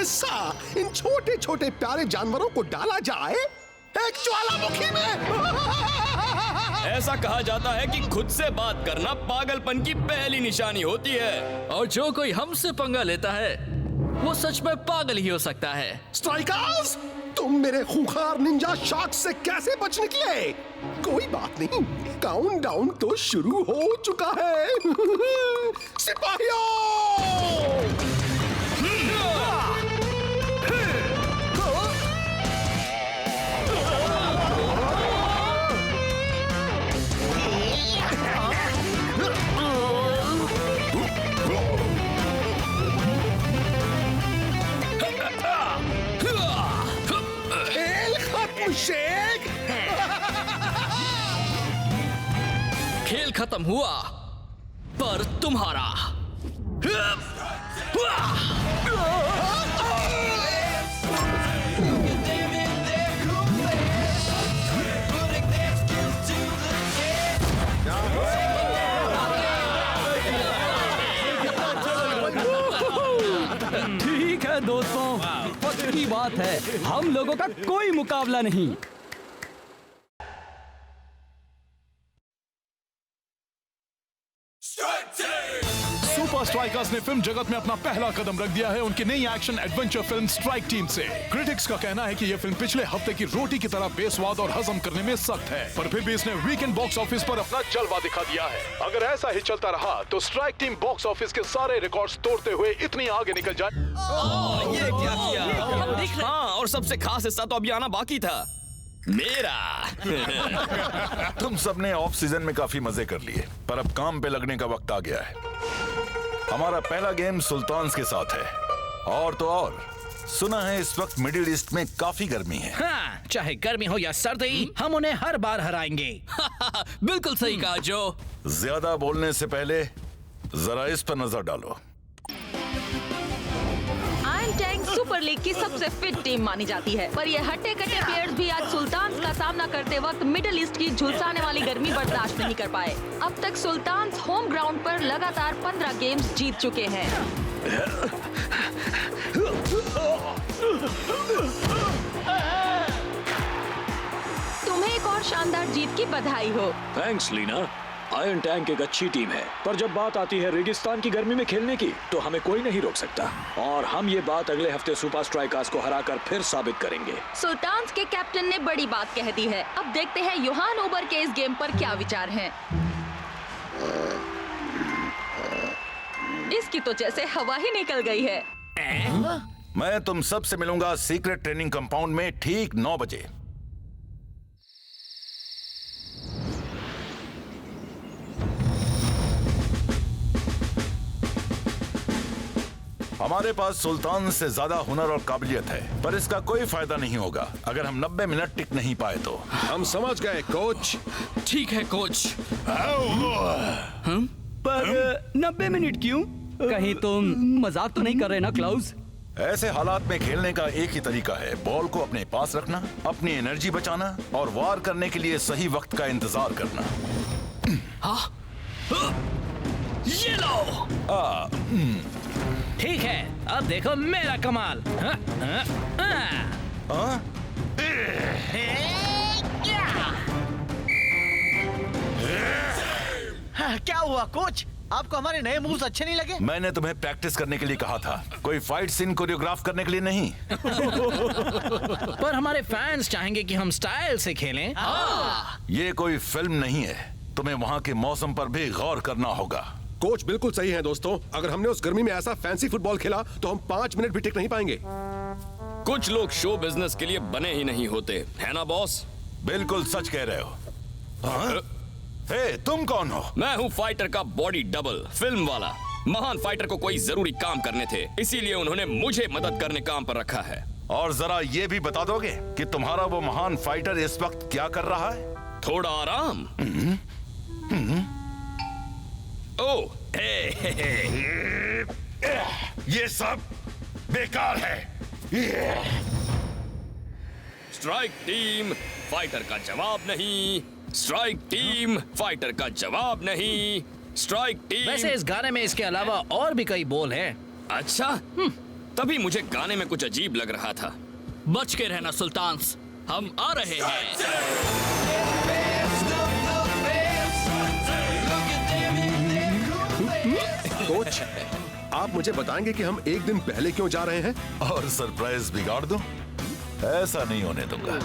हिस्सा इन छोटे छोटे प्यारे जानवरों को डाला जाए एक ज्वालामुखी में। ऐसा कहा जाता है कि खुद से बात करना पागलपन की पहली निशानी होती है, और जो कोई हमसे पंगा लेता है वो सच में पागल ही हो सकता है। स्ट्राइकर्स, तुम मेरे खूंखार निंजा शार्क से कैसे बच निकले? कोई बात नहीं, काउंटडाउन तो शुरू हो चुका है। सिपाहियों! शेख! खेल खत्म हुआ पर तुम्हारा। ठीक है दोस्तों, वक्त की बात है, हम लोगों का कोई मुकाबला नहीं। सुपर स्ट्राइकर्स ने फिल्म जगत में अपना पहला कदम रख दिया है उनकी नई action adventure film strike team से। क्रिटिक्स का कहना है कि यह फिल्म पिछले हफ्ते की रोटी की तरह बेस्वाद और हजम करने में सख्त है, पर फिर भी इसने वीकेंड बॉक्स ऑफिस पर अपना जलवा दिखा दिया है। अगर ऐसा ही चलता रहा तो स्ट्राइक टीम बॉक्स ऑफिस के सारे रिकॉर्ड्स तोड़ते हुए इतनी आगे निकल जाए। ये क्या किया? हाँ, और सबसे खास हिस्सा तो अभी आना बाकी था, मेरा। तुम सबने ऑफ सीजन में काफी मजे कर लिए, पर अब काम पे लगने का वक्त आ गया है। हमारा पहला गेम सुल्तान्स के साथ है। और तो और सुना है इस वक्त मिडिल ईस्ट में काफी गर्मी है। हाँ, चाहे गर्मी हो या सर्दी, हम उन्हें हर बार हराएंगे। बिल्कुल सही कहा जो। ज्यादा बोलने से पहले जरा इस पर नजर डालो। आयरन टैंक सुपर लीग की सबसे फिट टीम मानी जाती है, पर ये हट्टे कट्टे प्लेयर्स भी आज सुल्तान्स का सामना करते वक्त मिडिल ईस्ट की झुलसाने वाली गर्मी बर्दाश्त नहीं कर पाए। अब तक सुल्तान्स होम ग्राउंड पर लगातार 15 गेम्स जीत चुके हैं। तुम्हें एक और शानदार जीत की बधाई हो। थैंक्स लीना। आयरन टैंक एक अच्छी टीम है, पर जब बात आती है रेगिस्तान की गर्मी में खेलने की तो हमें कोई नहीं रोक सकता, और हम ये बात अगले हफ्ते सुपर स्ट्राइकर्स को हराकर फिर साबित करेंगे। सुल्तान्स के कैप्टन ने बड़ी बात कह दी है। अब देखते हैं योहान ओबर के इस गेम पर क्या विचार हैं। इसकी तो जैसे हवा ही निकल गई है। मैं तुम सब से मिलूंगा सीक्रेट ट्रेनिंग कंपाउंड में ठीक 9 बजे। हमारे पास सुल्तान से ज्यादा हुनर और काबिलियत है, पर इसका कोई फायदा नहीं होगा अगर हम 90 मिनट टिक नहीं पाए तो। हम समझ गए कोच। ठीक है कोच। पर 90 मिनट क्यों? कहीं तुम मजाक तो नहीं कर रहे ना क्लाउस? ऐसे हालात में खेलने का एक ही तरीका है, बॉल को अपने पास रखना, अपनी एनर्जी बचाना और वार करने के लिए सही वक्त का इंतजार करना। हाँ? ये लो। ठीक है, अब देखो मेरा कमाल। क्या हुआ कोच? आपको हमारे नए मूव्स अच्छे नहीं लगे? मैंने तुम्हें प्रैक्टिस करने के लिए कहा था, कोई फाइट सीन कोरियोग्राफ करने के लिए नहीं। पर हमारे फैंस चाहेंगे कि हम स्टाइल से खेलें। ये कोई फिल्म नहीं है, तुम्हें वहाँ के मौसम पर भी गौर करना होगा। कोच बिल्कुल सही है दोस्तों, अगर हमने उस गर्मी में ऐसा फैंसी फुटबॉल खेला तो हम 5 मिनट भी टिक नहीं पाएंगे। कुछ लोग शो बिजनेस के लिए बने ही नहीं होते, है ना बॉस? बिल्कुल सच कह रहे हो। हे, तुम कौन हो? मैं हूँ फाइटर का बॉडी डबल, फिल्म वाला। महान फाइटर को कोई जरूरी काम करने थे, इसीलिए उन्होंने मुझे मदद करने काम पर रखा है। और जरा ये भी बता दोगे कि तुम्हारा वो महान फाइटर इस वक्त क्या कर रहा है? थोड़ा आराम। ओह, ये सब बेकार है। स्ट्राइक टीम फाइटर का जवाब नहीं, स्ट्राइक टीम फाइटर का जवाब नहीं, स्ट्राइक टीम। वैसे इस गाने में इसके अलावा और भी कई बोल हैं। अच्छा, तभी मुझे गाने में कुछ अजीब लग रहा था। बच के रहना सुल्तान्स, हम आ रहे हैं। कोच, आप मुझे बताएंगे कि हम एक दिन पहले क्यों जा रहे हैं? और सरप्राइज बिगाड़ दूं? ऐसा नहीं होने दूंगा।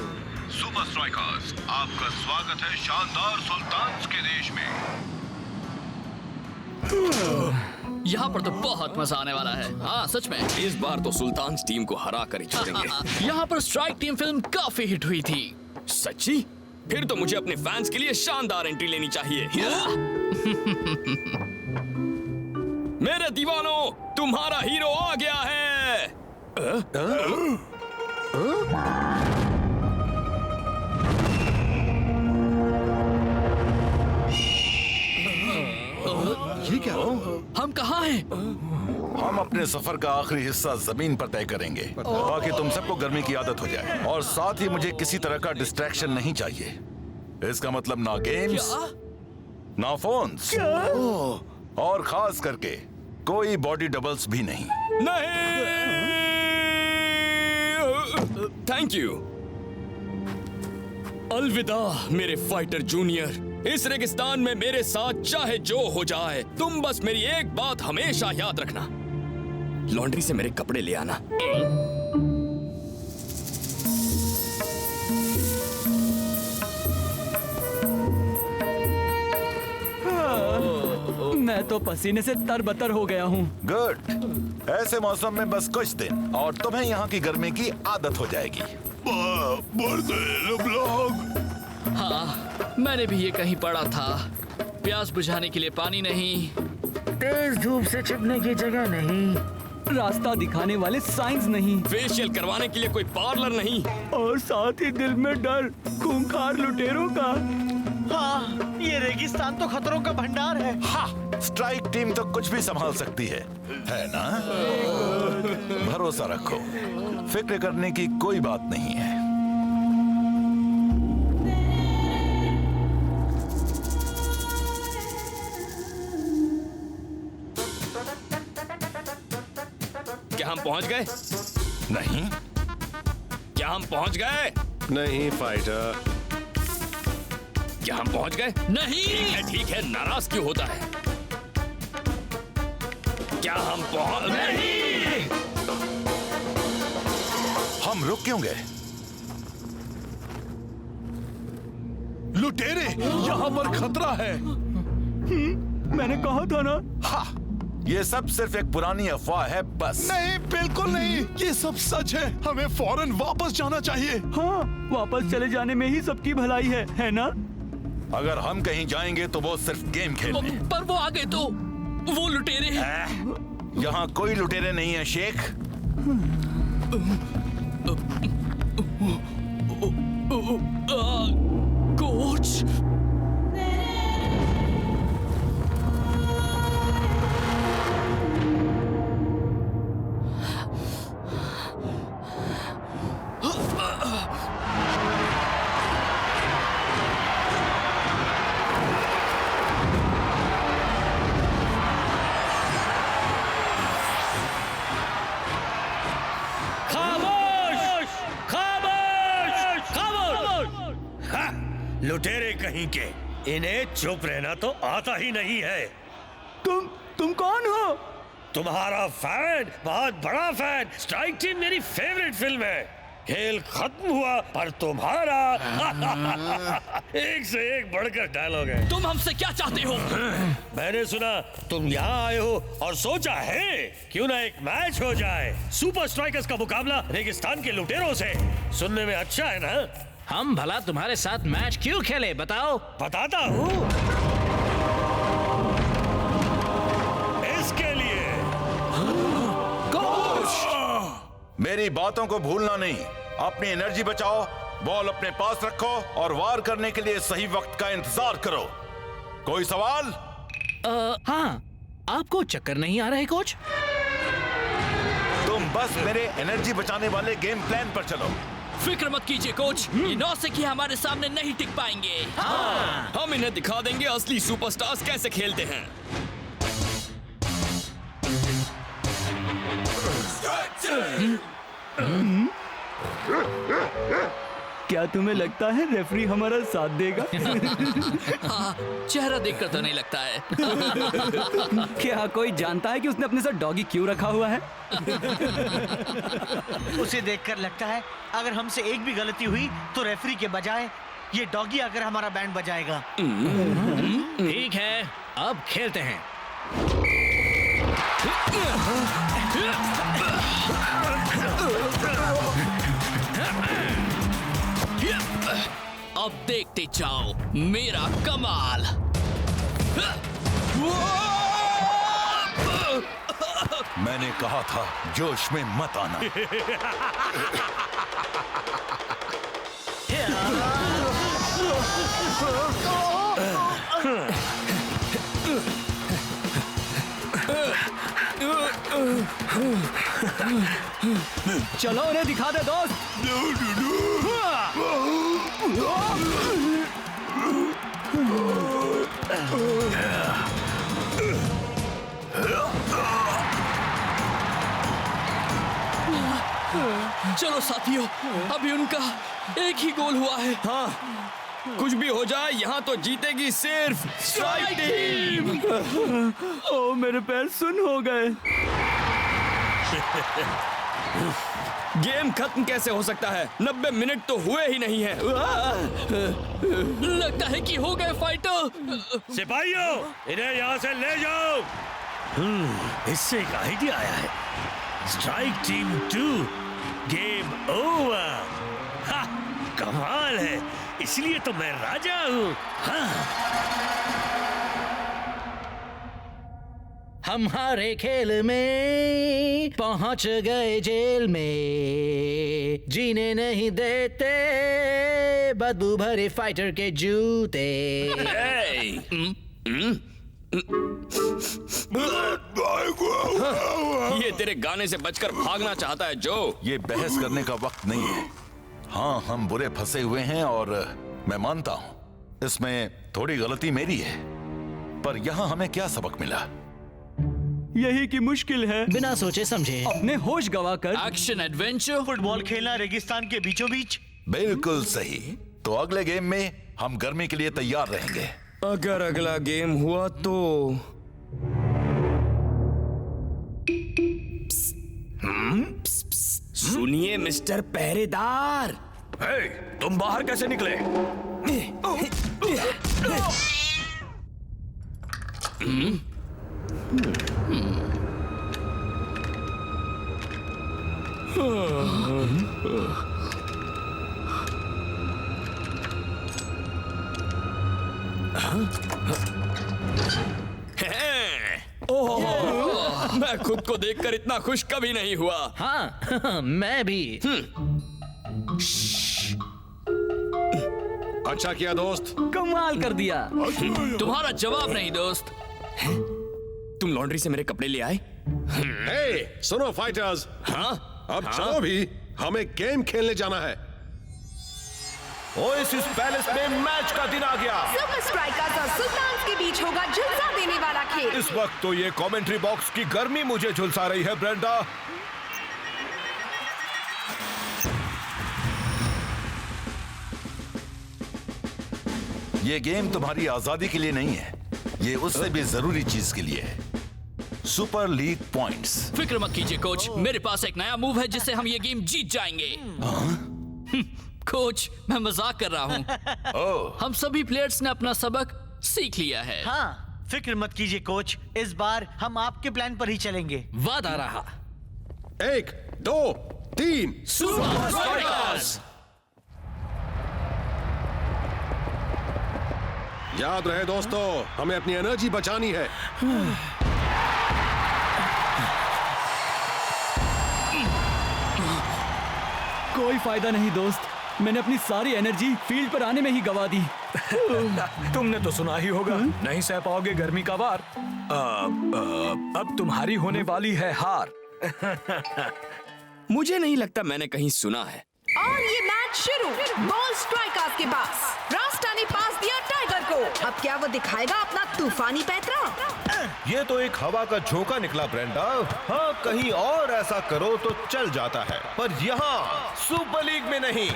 सुपर स्ट्राइकर्स, आपका स्वागत है शानदार सुल्तान्स के देश में। यहाँ पर तो बहुत मजा आने वाला है। हाँ सच में, इस बार तो सुल्तान्स टीम को हरा कर ही छोड़ेंगे। यहाँ पर स्ट्राइक टीम फिल्म काफी हिट हुई थी। सच्ची? फिर तो मुझे अपने फैंस के लिए शानदार एंट्री लेनी चाहिए। मेरे दीवानों, तुम्हारा हीरो आ गया है। ये क्या? हम कहाँ हैं? हम अपने सफर का आखिरी हिस्सा जमीन पर तय करेंगे ताकि तुम सबको गर्मी की आदत हो जाए, और साथ ही मुझे किसी तरह का डिस्ट्रैक्शन नहीं चाहिए। इसका मतलब ना गेम्स, ना फोन्स, और खास करके कोई बॉडी डबल्स भी नहीं। नहीं। Thank you. अलविदा मेरे फाइटर जूनियर। इस रेगिस्तान में मेरे साथ चाहे जो हो जाए, तुम बस मेरी एक बात हमेशा याद रखना, लॉन्ड्री से मेरे कपड़े ले आना। मैं तो पसीने से तरबतर हो गया हूँ। गुड। ऐसे मौसम में बस कुछ दिन और तुम्हें यहाँ की गर्मी की आदत हो जाएगी। हाँ, मैंने भी ये कहीं पढ़ा था। प्यास बुझाने के लिए पानी नहीं, तेज धूप से छिपने की जगह नहीं, रास्ता दिखाने वाले साइंस नहीं, फेशियल करवाने के लिए कोई पार्लर नहीं, और साथ ही दिल में डर खूंखार लुटेरों का। हाँ, ये रेगिस्तान तो खतरों का भंडार है। हाँ, स्ट्राइक टीम तो कुछ भी संभाल सकती है ना? भरोसा रखो, फिक्र करने की कोई बात नहीं है। क्या हम पहुंच गए? नहीं। क्या हम पहुंच गए? नहीं फाइटर। क्या हम पहुंच गए? नहीं। ठीक है, नाराज क्यों होता है? क्या हम पहुंच? नहीं। हम रुक क्यों गए? लुटेरे, यहाँ पर खतरा है। मैंने कहा था ना। हाँ, ये सब सिर्फ एक पुरानी अफवाह है बस। नहीं, बिल्कुल नहीं, ये सब सच है। हमें फौरन वापस जाना चाहिए। हाँ, वापस चले जाने में ही सबकी भलाई है ना? अगर हम कहीं जाएंगे तो वो सिर्फ गेम खेलने। पर वो आ गए तो वो लुटेरे हैं। यहाँ कोई लुटेरे नहीं है शेख। कोच, लुटेरे कहीं के, इन्हें चुप रहना तो आता ही नहीं है। तुम कौन हो? तुम्हारा फैन, बहुत बड़ा फैन। स्ट्राइक टीम मेरी फेवरेट फिल्म है। खेल खत्म हुआ पर तुम्हारा एक से एक बढ़कर डायलॉग है। तुम हमसे क्या चाहते हो? मैंने सुना तुम यहाँ आए हो और सोचा है क्यों ना एक मैच हो जाए, सुपर स्ट्राइकर्स का मुकाबला रेगिस्तान के लुटेरों से। सुनने में अच्छा है ना? हम भला तुम्हारे साथ मैच क्यों खेले, बताओ? बताता हूँ। इसके लिए मेरी बातों को भूलना नहीं। अपनी एनर्जी बचाओ, बॉल अपने पास रखो और वार करने के लिए सही वक्त का इंतजार करो। कोई सवाल? हाँ, आपको चक्कर नहीं आ रहे कोच? तुम बस मेरे एनर्जी बचाने वाले गेम प्लान पर चलो। फिक्र मत कीजिए कोच, ये नौसिखी हमारे सामने नहीं टिक पाएंगे। हाँ। हम इन्हें दिखा देंगे असली सुपरस्टार्स कैसे खेलते हैं। क्या तुम्हें लगता है रेफरी हमारा साथ देगा? हाँ, चेहरा देखकर तो नहीं लगता है। क्या कोई जानता है कि उसने अपने साथ डॉगी क्यों रखा हुआ है? उसे देखकर लगता है अगर हमसे एक भी गलती हुई तो रेफरी के बजाय ये डॉगी आकर हमारा बैंड बजाएगा। ठीक है, अब खेलते हैं। अब देखते जाओ मेरा कमाल। मैंने कहा था जोश में मत आना। चलो उन्हें दिखा दे दोस्त। चलो साथियों, अभी उनका एक ही गोल हुआ है। हाँ, कुछ भी हो जाए यहाँ तो जीतेगी सिर्फ स्ट्राइक टीम। ओ मेरे पैर सुन हो गए। गेम खत्म कैसे हो सकता है? 90 मिनट तो हुए ही नहीं है। लगता है कि हो गए फाइटर। सिपाहियों, इन्हें यहाँ से ले जाओ। इससे एक आइडिया आया है। Strike team 2 game over. कमाल है, इसलिए तो मैं राजा हूँ। हमारे खेल में पहुंच गए जेल में, जीने नहीं देते बदबू भरे फाइटर के जूते। ये तेरे गाने से बचकर भागना चाहता है जो। ये बहस करने का वक्त नहीं है। हाँ, हम बुरे फंसे हुए हैं और मैं मानता हूँ इसमें थोड़ी गलती मेरी है, पर यहाँ हमें क्या सबक मिला? यही की मुश्किल है बिना सोचे समझे अपने होश गवाकर एक्शन एडवेंचर फुटबॉल खेलना रेगिस्तान के बीचों बीच। बिल्कुल सही। तो अगले गेम में हम गर्मी के लिए तैयार रहेंगे। अगर अगला गेम हुआ तो सुनिए मिस्टर पहरेदार। तुम बाहर कैसे निकले? मैं खुद को देखकर इतना खुश कभी नहीं हुआ। हाँ, मैं भी। अच्छा किया दोस्त, कमाल कर दिया। तुम्हारा जवाब नहीं दोस्त। तुम लॉन्ड्री से मेरे कपड़े ले आए? हे, सुनो फाइटर्स। हाँ, अब चलो भी, हमें गेम खेलने जाना है। ओएसिस पैलेस में मैच का दिन आ गया। सुपर स्ट्राइकर्स और सुल्तान्स के बीच होगा झुलसा देने वाला खेल। इस वक्त तो ये कमेंट्री बॉक्स की गर्मी मुझे झुलसा रही है ब्रेंडा। ये गेम तुम्हारी आजादी के लिए नहीं है, ये उससे भी जरूरी चीज के लिए है, सुपर लीग पॉइंट्स। फिक्र मत कीजिए कोच, मेरे पास एक नया मूव है जिससे हम ये गेम जीत जाएंगे। कोच, मैं मजाक कर रहा हूँ। हम सभी प्लेयर्स ने अपना सबक सीख लिया है। हाँ, फिक्र मत कीजिए कोच, इस बार हम आपके प्लान पर ही चलेंगे। वादा रहा। 1, 2, 3 सुपर स्ट्राइकर्स। याद रहे दोस्तों, हमें अपनी एनर्जी बचानी है। कोई फायदा नहीं दोस्त, मैंने अपनी सारी एनर्जी फील्ड पर आने में ही गवा दी। तुमने तो सुना ही होगा, नहीं सह पाओगे गर्मी का वार। अब तुम्हारी होने वाली है हार। मुझे नहीं लगता मैंने कहीं सुना है। और ये मैच शुरू। बॉल स्ट्राइकर्स के पास। रास्ता ने पास दिया टाइगर को। अब क्या वो दिखाएगा अपना तूफानी पैतरा? ये तो एक हवा का झोंका निकला ब्रेंडा। हाँ, कहीं और ऐसा करो तो चल जाता है, पर यहाँ सुपर लीग में नहीं।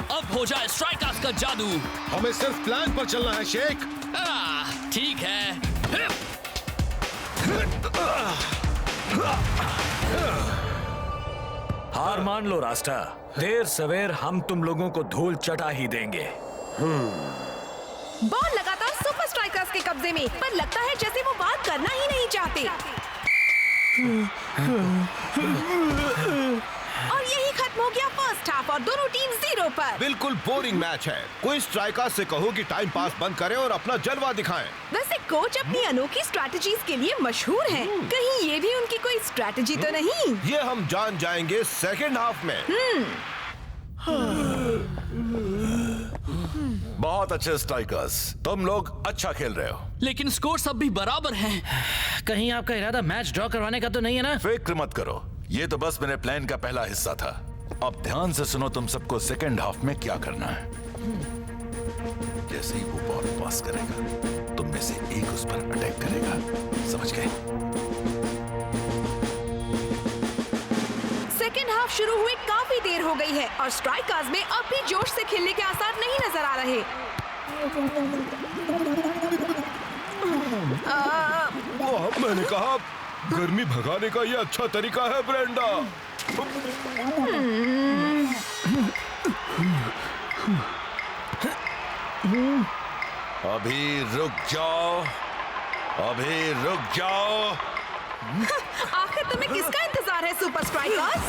अब हो जाए स्ट्राइकर्स का जादू। हमें सिर्फ प्लान पर चलना है शेख। ठीक है। हार मान लो रास्ता, देर सवेर हम तुम लोगों को धूल चटा ही देंगे। बॉल लगातार सुपर स्ट्राइकर्स के कब्जे में, पर लगता है जैसे वो बात करना ही नहीं चाहते। और यही खत्म हो गया फर्स्ट हाफ और दोनों टीम 0 पर। बिल्कुल बोरिंग मैच है। कोई स्ट्राइकर से कहो कि टाइम पास बंद करें और अपना जलवा दिखाएं। वैसे कोच अपनी अनोखी स्ट्रैटेजीज के लिए मशहूर हैं। कहीं ये भी उनकी कोई स्ट्रैटेजी तो नहीं? ये हम जान जाएंगे सेकेंड हाफ में। बहुत अच्छे स्ट्राइकर्स, तुम लोग अच्छा खेल रहे हो। लेकिन स्कोर सब भी बराबर हैं। कहीं आपका इरादा मैच ड्रॉ करवाने का तो नहीं है ना? फिक्र मत करो, ये तो बस मेरे प्लान का पहला हिस्सा था। अब ध्यान से सुनो तुम सबको सेकेंड हाफ में क्या करना है। जैसे ही वो बॉल पास करेगा, तुम में से एक उस पर अटैक करेगा, समझ गए? सेकेंड हाफ शुरू हुए काफी देर हो गई है और स्ट्राइकर्स में अब भी जोश से खेलने के आसार नहीं नजर आ रहे। मैंने कहा गर्मी भगाने का ये अच्छा तरीका है ब्रेंडा। अभी रुक जाओ, अभी रुक जाओ। आखिर तुम्हें किसका इंतजार है सुपर स्ट्राइकर्स?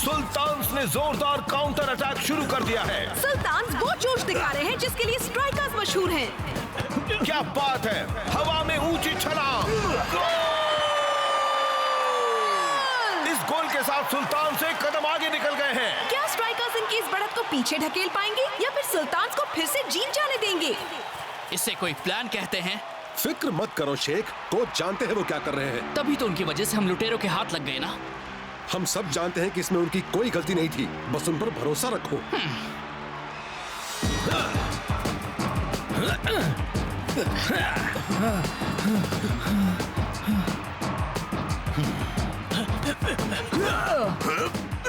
सुल्तान्स ने जोरदार काउंटर अटैक शुरू कर दिया है। सुल्तान्स वो जोश दिखा रहे हैं जिसके लिए स्ट्राइकर्स मशहूर हैं। क्या बात है, हवा में ऊंची छलांग। इस गोल के साथ सुल्तान से कदम आगे निकल गए हैं। क्या स्ट्राइकर्स इनकी इस बढ़त को पीछे ढकेल पाएंगे या फिर सुल्तान्स को फिर से जीत जाने देंगे? इसे कोई प्लान कहते हैं। फिक्र मत करो शेख, कोच जानते हैं वो क्या कर रहे हैं। तभी तो उनकी वजह से हम लुटेरों के हाथ लग गए ना। हम सब जानते हैं कि इसमें उनकी कोई गलती नहीं थी, बस उन पर भरोसा रखो।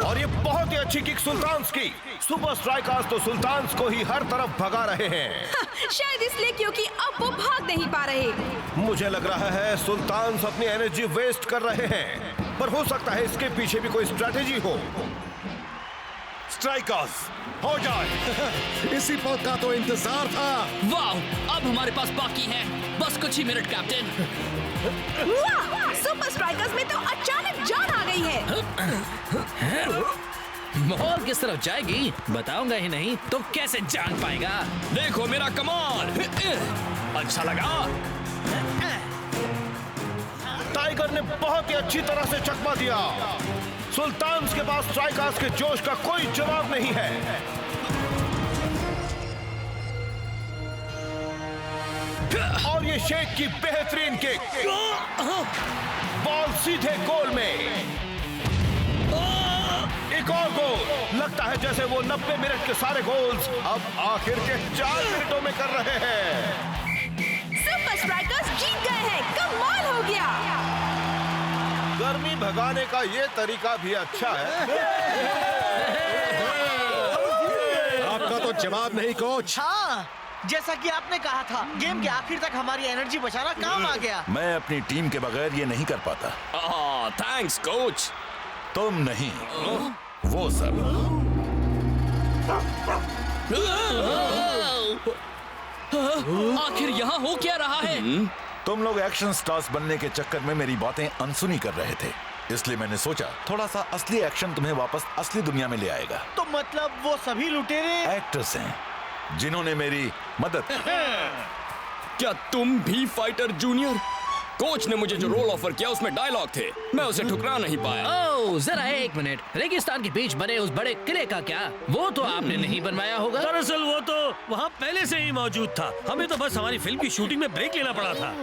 और ये बहुत ही अच्छी किक सुल्तान्स की। सुपर स्ट्राइकर्स तो सुल्तान्स को ही हर तरफ भगा रहे हैं। शायद इसलिए क्योंकि अब वो भाग नहीं पा रहे। मुझे लग रहा है सुल्तान्स अपनी एनर्जी वेस्ट कर रहे हैं, पर हो सकता है इसके पीछे भी कोई स्ट्रेटेजी हो। स्ट्राइकर्स हो जाए। इसी पल का तो इंतजार था। वाह, अब हमारे पास बाकी है बस कुछ ही मिनट कैप्टन। वाह, सुपर स्ट्राइकर्स में तो अचानक जान आ गई है। बॉल किस तरफ जाएगी बताऊंगा ही नहीं तो कैसे जान पाएगा। देखो मेरा कमाल, अच्छा लगा। टाइगर ने बहुत ही अच्छी तरह से चकमा दिया। सुल्तान्स के पास स्ट्राइकर्स के जोश का कोई जवाब नहीं है। और ये शेख की बेहतरीन किक, बॉल सीधे गोल में। एक और गोल। लगता है जैसे वो 90 मिनट के सारे गोल्स अब आखिर के 4 मिनटों में कर रहे हैं। सुपर स्ट्राइकर्स जीत गए हैं, कमाल हो गया। गर्मी भगाने का ये तरीका भी अच्छा है। आपका तो जवाब नहीं कोच। हाँ, जैसा कि आपने कहा था, गेम के आखिर तक हमारी एनर्जी बचाना काम आ गया। मैं अपनी टीम के बगैर ये नहीं कर पाता। Thanks coach. तुम नहीं, वो सब। आखिर यहाँ हो क्या रहा है? तुम लोग एक्शन स्टार्स बनने के चक्कर में मेरी बातें अनसुनी कर रहे थे, इसलिए मैंने सोचा थोड़ा सा असली एक्शन तुम्हें वापस असली दुनिया में ले आएगा। तो मतलब वो सभी लुटेरे एक्टर्स हैं जिन्होंने मेरी मदद की। क्या तुम भी फाइटर जूनियर? कोच ने मुझे जो रोल ऑफर किया उसमें डायलॉग थे, मैं उसे ठुकरा नहीं पाया। ओह, जरा एक मिनट, रेगिस्तान के बीच बने उस बड़े किले का क्या? वो तो आपने नहीं बनवाया होगा। दरअसल वो तो वहाँ पहले से ही मौजूद था, हमें तो बस हमारी फिल्म की शूटिंग में ब्रेक लेना पड़ा था।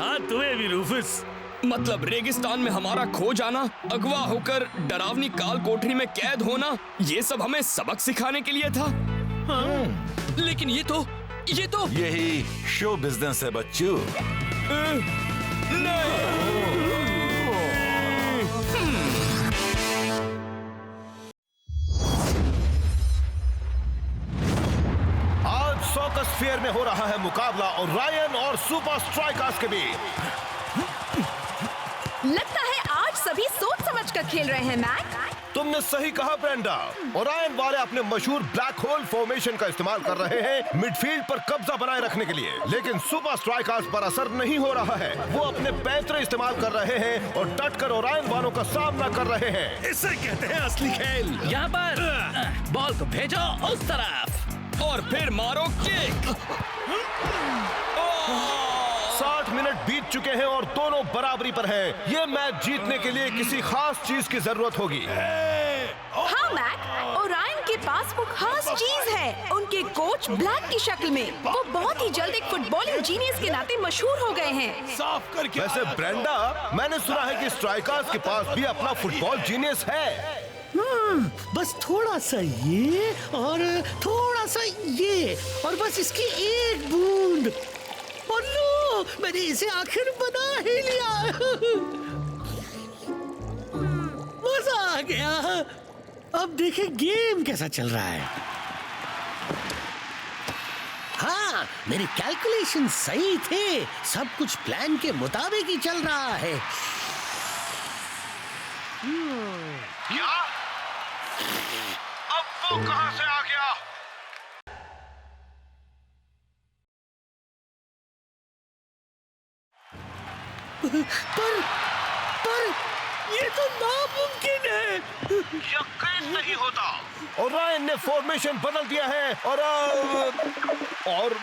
हाँ, तुम्हें भी रूफस। मतलब रेगिस्तान में हमारा खो जाना, अगवा होकर डरावनी काल कोठरी में कैद होना, ये सब हमें सबक सिखाने के लिए था। लेकिन ये तो यही शो बिजनेस है बच्चों। आज सर्कस फेयर में हो रहा है मुकाबला ओरायन और सुपर स्ट्राइकर्स के बीच। लगता है आज सभी सोच समझ कर खेल रहे हैं मैक। तुमने सही कहा ब्रेंडा। ओरायन वाले अपने मशहूर ब्लैक होल फॉर्मेशन का इस्तेमाल कर रहे हैं मिडफील्ड पर कब्जा बनाए रखने के लिए, लेकिन सुपर स्ट्राइकर्स पर असर नहीं हो रहा है। वो अपने पैंतरे इस्तेमाल कर रहे हैं और डटकर ओरायन वालों का सामना कर रहे हैं। इसे कहते हैं असली खेल। यहाँ पर बॉल को भेजो उस तरफ और फिर मारो किक। 60 मिनट बीत चुके हैं और दोनों बराबरी पर हैं। ये मैच जीतने के लिए किसी खास चीज की जरूरत होगी। हाँ मैक, ओरायन के पास वो खास चीज है, उनके कोच ब्लैक की शक्ल में। वो बहुत ही जल्द एक फुटबॉलिंग जीनियस के नाते मशहूर हो गए हैं। साफ करके। वैसे ब्रेंडा, मैंने सुना है कि स्ट्राइकर्स के पास भी अपना फुटबॉल जीनियस है। बस थोड़ा सा ये और थोड़ा सा ये और बस इसकी एक बूंद और लो, मैंने इसे आखिर बना ही लिया। मजा आ गया। अब देखें गेम कैसा चल रहा है। हाँ, मेरे कैलकुलेशन सही थे। सब कुछ प्लान के मुताबिक ही चल रहा है। क्या? अब वो कहां से आ गया? पर ये तो नामुमकिन है। यकीन नहीं होता। ओरायन ने फॉर्मेशन बदल दिया है और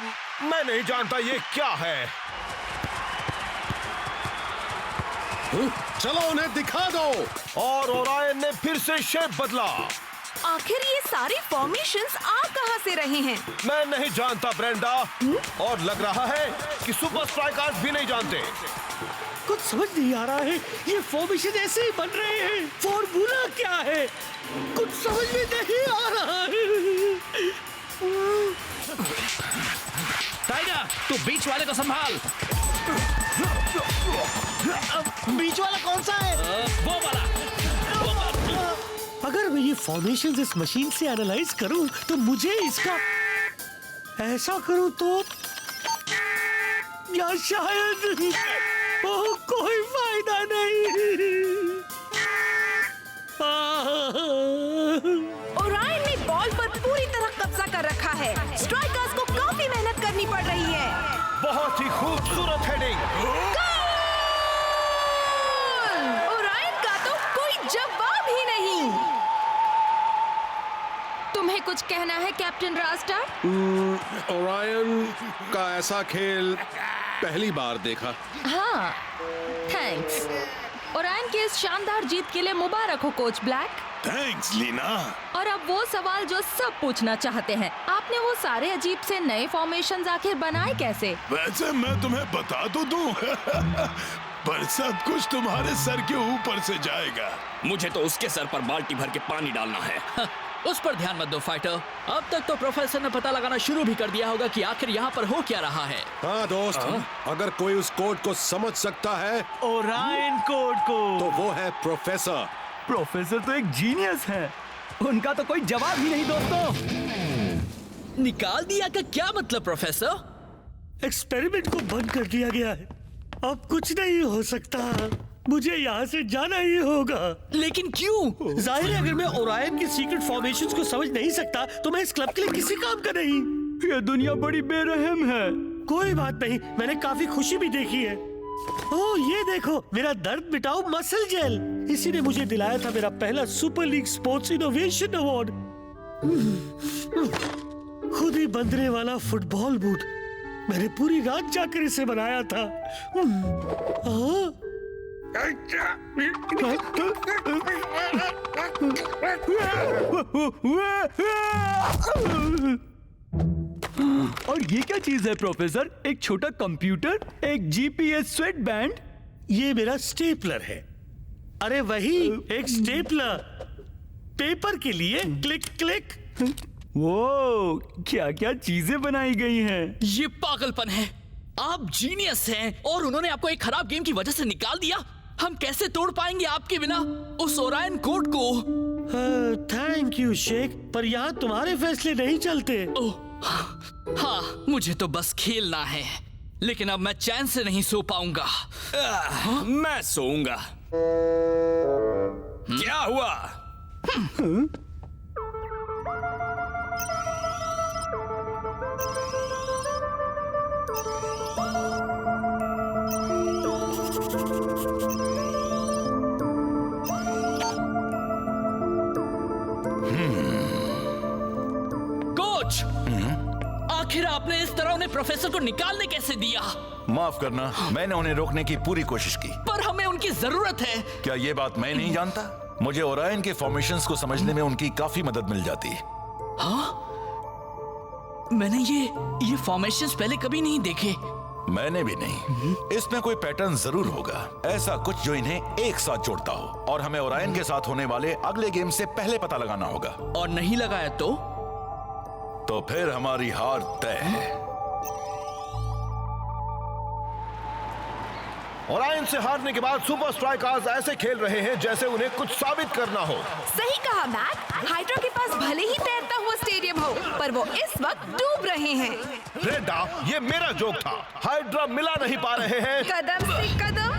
मैं नहीं जानता ये क्या है। चलो उन्हें दिखा दो। और ओरायन ने फिर से शेप बदला। आखिर ये सारे फॉर्मेशंस आ कहां से रहे हैं? मैं नहीं जानता ब्रेंडा, और लग रहा है कि सुपर स्ट्राइकर्स भी नहीं जानते। कुछ समझ नहीं आ रहा है। ये फॉर्मेशन ऐसे ही बन रहे हैं। फॉर्मूला क्या है? कुछ समझ में नहीं आ रहा है। टाइगर, तू बीच वाले को संभाल। बीच वाला कौन सा है? वो वाला। अगर मैं ये फॉर्मेशन इस मशीन से एनालाइज करूं तो मुझे इसका ऐसा करूं तो या शायद कोई फायदा नहीं। ओरायन ने बॉल पर पूरी तरह कब्जा कर रखा है। स्ट्राइकर्स को काफी मेहनत करनी पड़ रही है। बहुत ही खूबसूरत हेडिंग। ओरायन का तो कोई जवाब ही नहीं। तुम्हें कुछ कहना है कैप्टन रास्टा? ओरायन का ऐसा खेल पहली बार देखा। हाँ, थैंक्स। ओरायन की इस शानदार जीत के लिए मुबारक हो कोच ब्लैक। थैंक्स लीना। और अब वो सवाल जो सब पूछना चाहते हैं, आपने वो सारे अजीब से नए फॉर्मेशंस आखिर बनाए कैसे? वैसे मैं तुम्हें बता तो दूं पर सब कुछ तुम्हारे सर के ऊपर से जाएगा। मुझे तो उसके सर पर बाल्टी भर के पानी डालना है। उस पर ध्यान मत दो फाइटर। अब तक तो प्रोफेसर ने पता लगाना शुरू भी कर दिया होगा कि आखिर यहाँ पर हो क्या रहा है। हाँ दोस्त, अगर कोई उस कोड को समझ सकता है, ओरायन कोड को, तो वो है प्रोफेसर। प्रोफेसर तो एक जीनियस है, उनका तो कोई जवाब ही नहीं दोस्तों। निकाल दिया का क्या मतलब प्रोफेसर? एक्सपेरिमेंट को बंद कर दिया गया है। अब कुछ नहीं हो सकता। मुझे यहाँ से जाना ही होगा। लेकिन क्यों? जाहिर है, अगर मैं ओरायन के सीक्रेट फॉर्मेशंस को समझ नहीं सकता तो मैं इस क्लब के लिए किसी काम का नहीं। ये दुनिया बड़ी बेरहम है। कोई बात नहीं, मैंने काफी खुशी भी देखी है। ओह, ये देखो, मेरा दर्द मिटाओ मसल जेल। इसी ने मुझे दिलाया था मेरा पहला super league sports innovation award. खुद ही बंधने वाला फुटबॉल बूट। मैंने पूरी रात जाकर इसे बनाया था। और ये क्या चीज है प्रोफेसर? एक छोटा कंप्यूटर, एक जीपीएस स्वेट बैंड। ये मेरा स्टेपलर है। अरे वही एक स्टेपलर, पेपर के लिए क्लिक क्लिक। वो क्या क्या चीजें बनाई गई हैं। ये पागलपन है। आप जीनियस हैं और उन्होंने आपको एक खराब गेम की वजह से निकाल दिया। हम कैसे तोड़ पाएंगे आपके बिना उस ओरायन कोड को। थैंक यू शेख, पर यहाँ तुम्हारे फैसले नहीं चलते। हाँ, मुझे तो बस खेलना है, लेकिन अब मैं चैन से नहीं सो पाऊंगा। मैं सोऊंगा। क्या हुआ? कोच, आखिर आपने इस तरह उन्हें प्रोफेसर को निकालने कैसे दिया? माफ करना, मैंने उन्हें रोकने की पूरी कोशिश की। पर हमें उनकी जरूरत है। क्या ये बात मैं नहीं जानता? मुझे ओरायन के फॉर्मेशंस को समझने में उनकी काफी मदद मिल जाती। हाँ? मैंने ये फॉर्मेशंस पहले कभी नहीं देखे। मैंने भी नहीं। इसमें कोई पैटर्न जरूर होगा, ऐसा कुछ जो इन्हें एक साथ जोड़ता हो, और हमें ओरायन के साथ होने वाले अगले गेम से पहले पता लगाना होगा। और नहीं लगाया तो फिर हमारी हार तय है। ओरायन से हारने के बाद सुपर स्ट्राइकर्स ऐसे खेल रहे हैं जैसे उन्हें कुछ साबित करना हो। सही कहा मैक। हाइड्रा के पास भले ही तैरता हुआ स्टेडियम हो, पर वो इस वक्त डूब रहे हैं। ब्रेंडा, ये मेरा जोक था। हाइड्रा मिला नहीं पा रहे हैं कदम से कदम,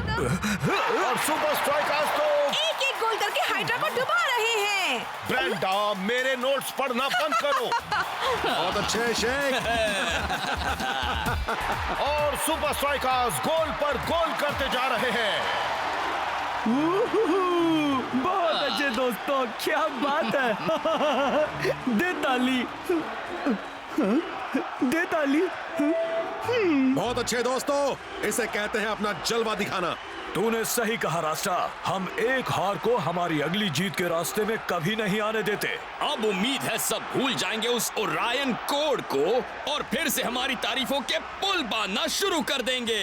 और सुपर स्ट्राइकर्स तो एक एक गोल करके हाइड्रा को डुबा रहे हैं। ब्रेंडा, मेरे नोट्स पढ़ना बंद करो। बहुत अच्छे शेख। और सुपर स्ट्राइकर्स गोल पर गोल करते जा रहे हैं। बहुत अच्छे दोस्तों, क्या बात है। दे ताली, दे ताली। बहुत अच्छे दोस्तों, इसे कहते हैं अपना जलवा दिखाना। तूने सही कहा रास्ता, हम एक हार को हमारी अगली जीत के रास्ते में कभी नहीं आने देते। अब उम्मीद है सब भूल जाएंगे उस ओरायन कोड को और फिर से हमारी तारीफों के पुल बांधना शुरू कर देंगे।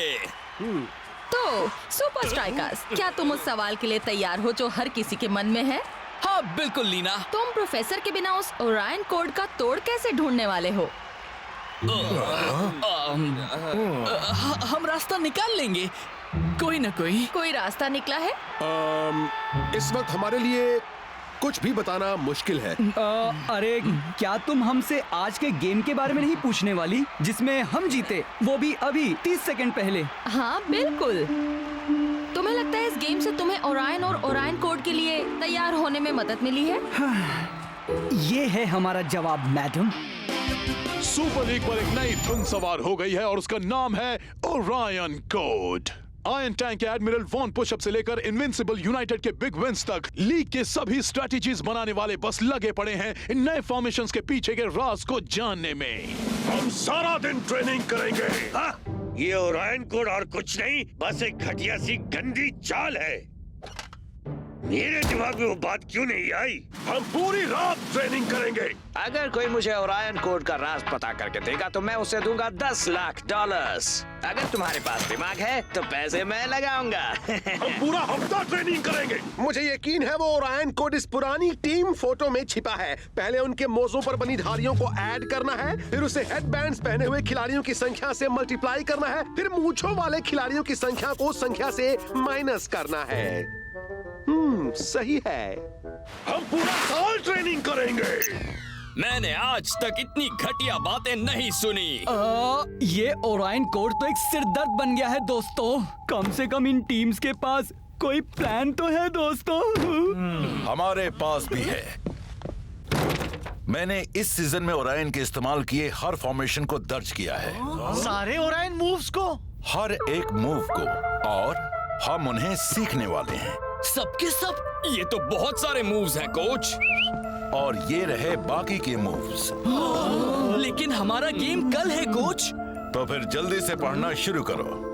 तो सुपर स्ट्राइकर्स, क्या तुम उस सवाल के लिए तैयार हो जो हर किसी के मन में है? हाँ बिल्कुल लीना। तुम प्रोफेसर के बिना उस ओरायन कोड का तोड़ कैसे ढूंढने वाले हो? हम रास्ता निकाल लेंगे, कोई ना कोई रास्ता निकला है। इस वक्त हमारे लिए कुछ भी बताना मुश्किल है। अरे क्या तुम हमसे आज के गेम के बारे में नहीं पूछने वाली, जिसमें हम जीते, वो भी अभी 30 सेकंड पहले? हाँ बिल्कुल। तुम्हें लगता है इस गेम से तुम्हें ओरायन और ओरायन कोड के लिए तैयार होने में मदद मिली है? ये है हमारा जवाब मैडम। सुपर लीग पर एक नई धुन सवार हो गई है और उसका नाम है ओरायन कोड। आयरन टैंक के एडमिरल वॉन पुशअप से लेकर इनविंसिबल यूनाइटेड के बिग विंस तक लीग के सभी स्ट्रेटजीज बनाने वाले बस लगे पड़े हैं इन नए फॉर्मेशंस के पीछे के राज को जानने में। हम सारा दिन ट्रेनिंग करेंगे। हाँ? ये ओरायन कोड और कुछ नहीं, बस एक घटिया सी गंदी चाल है। मेरे दिमाग में वो बात क्यों नहीं आई? हम पूरी रात ट्रेनिंग करेंगे। अगर कोई मुझे ओरायन कोड का राज पता करके देगा तो मैं उसे दूंगा $10 लाख। अगर तुम्हारे पास दिमाग है तो पैसे मैं लगाऊंगा। हम पूरा हफ्ता ट्रेनिंग करेंगे। मुझे यकीन है वो ओरायन कोड इस पुरानी टीम फोटो में छिपा है। पहले उनके मोजों पर बनी धारियों को ऐड करना है, फिर उसे हेडबैंड्स पहने हुए खिलाड़ियों की संख्या से मल्टीप्लाई करना है, फिर मूंछों वाले खिलाड़ियों की संख्या को संख्या से माइनस करना है। सही है। हम पूरा साल ट्रेनिंग करेंगे। मैंने आज तक इतनी घटिया बातें नहीं सुनी। ये ओरायन कोड तो एक सिरदर्द बन गया है दोस्तों। कम से कम इन टीम्स के पास कोई प्लान तो है दोस्तों। हमारे पास भी है। मैंने इस सीजन में ओरायन के इस्तेमाल किए हर फॉर्मेशन को दर्ज किया है। सारे ओरायन मूव्स को? हर एक मूव को, और हम उन्हें सीखने वाले हैं। सबके सब? ये तो बहुत सारे मूव्स हैं कोच। और ये रहे बाकी के मूव्स। लेकिन हमारा गेम कल है कोच। तो फिर जल्दी से पढ़ना शुरू करो।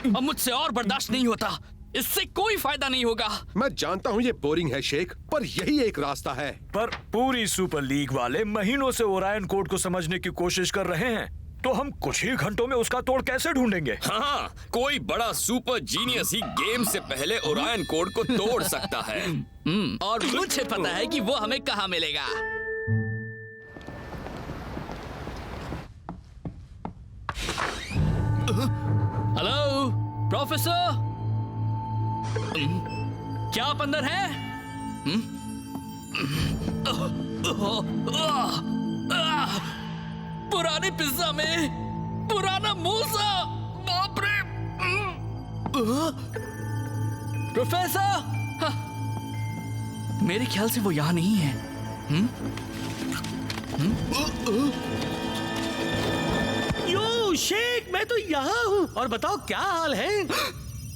अब मुझसे और बर्दाश्त नहीं होता। इससे कोई फायदा नहीं होगा। मैं जानता हूँ ये बोरिंग है शेख, पर यही एक रास्ता है। पर पूरी सुपर लीग वाले महीनों से ओरायन कोड को समझने की कोशिश कर रहे हैं, तो हम कुछ ही घंटों में उसका तोड़ कैसे ढूंढेंगे? हाँ, कोई बड़ा सुपर जीनियस ही गेम से पहले ओरायन कोड को तोड़ सकता है। और मुझे पता है कि वो हमें कहाँ मिलेगा। हेलो प्रोफेसर, क्या आप अंदर हैं? पुराने पिज्जा में पुराना मूसा, बाप रे। प्रोफेसर, मेरे ख्याल से वो यहाँ नहीं है। यो शेख, मैं तो यहाँ हूँ। और बताओ क्या हाल है?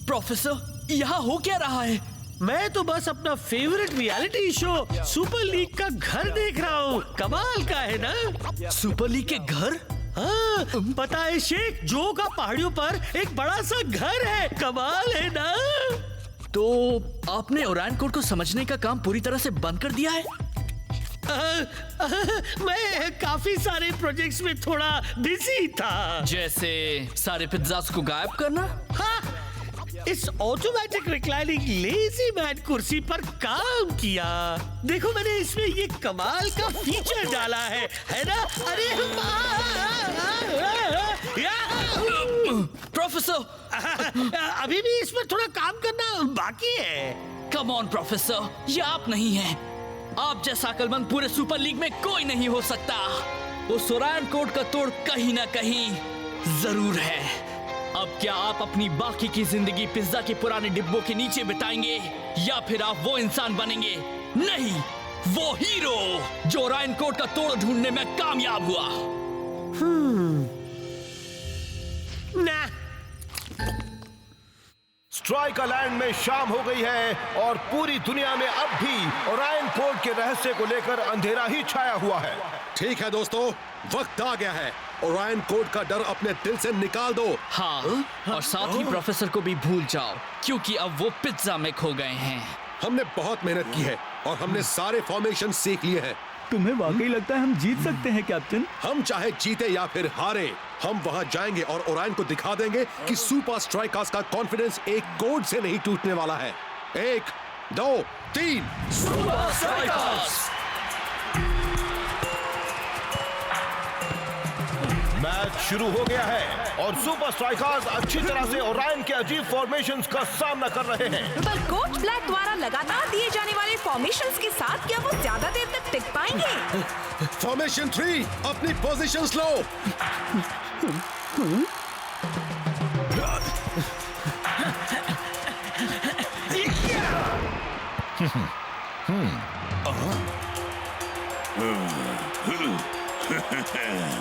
प्रोफेसर, यहाँ हो क्या रहा है? मैं तो बस अपना favourite reality show super league का घर देख रहा हूँ। कमाल का है ना? सुपर लीग के घर? हाँ, पता है शेख, जो का पहाड़ियों पर एक बड़ा सा घर है। कमाल है ना? तो आपने ओरायन कोड को समझने का काम पूरी तरह से बंद कर दिया है? मैं काफी सारे प्रोजेक्ट्स में थोड़ा बिजी था। जैसे सारे पिज्जास को गायब करना? हाँ, इस ऑटोमेटिक रिक्लाइनिंग लेजी मैन कुर्सी पर काम किया। देखो, मैंने इसमें ये कमाल का फीचर डाला है ना? अरे प्रोफेसर, अभी भी इस पर थोड़ा काम करना बाकी है। कम ऑन प्रोफेसर, ये आप नहीं हैं। आप जैसा अक्लमंद पूरे सुपर लीग में कोई नहीं हो सकता। उस ओरायन कोड का तोड़ कहीं ना कहीं जरूर है। अब क्या आप अपनी बाकी की जिंदगी पिज्जा के पुराने डिब्बों के नीचे बिताएंगे, या फिर आप वो इंसान बनेंगे, नहीं, वो हीरो जो ओरायन कोड का तोड़ ढूंढने में कामयाब हुआ? ना। स्ट्राइकर लैंड में शाम हो गई है और पूरी दुनिया में अब भी ओरायन कोड के रहस्य को लेकर अंधेरा ही छाया हुआ है। ठीक है दोस्तों, वक्त आ गया है। ओरायन कोड का डर अपने दिल से निकाल दो। हाँ, और साथ ही प्रोफेसर को भी भूल जाओ, क्योंकि अब वो पिज्जा में खो गए हैं। हमने बहुत मेहनत की है और हमने सारे फॉर्मेशन सीख लिए हैं। तुम्हें वाकई लगता है हम जीत सकते हैं कैप्टन? हम चाहे जीते या फिर हारे, हम वहां जाएंगे और ओरायन को दिखा देंगे कि सुपर स्ट्राइकर्स का कॉन्फिडेंस एक कोड से नहीं टूटने वाला है। 1, 2, 3 सुपर स्ट्राइकर्स! मैच शुरू हो गया है और सुपर स्ट्राइकर्स अच्छी तरह से ओरायन के अजीब फॉर्मेशंस का सामना कर रहे हैं। पर कोच ब्लैक द्वारा लगातार दिए जाने वाले फॉर्मेशंस के साथ क्या वो ज्यादा देर तक टिक पाएंगे? फॉर्मेशन 3, अपनी पोजीशंस लो।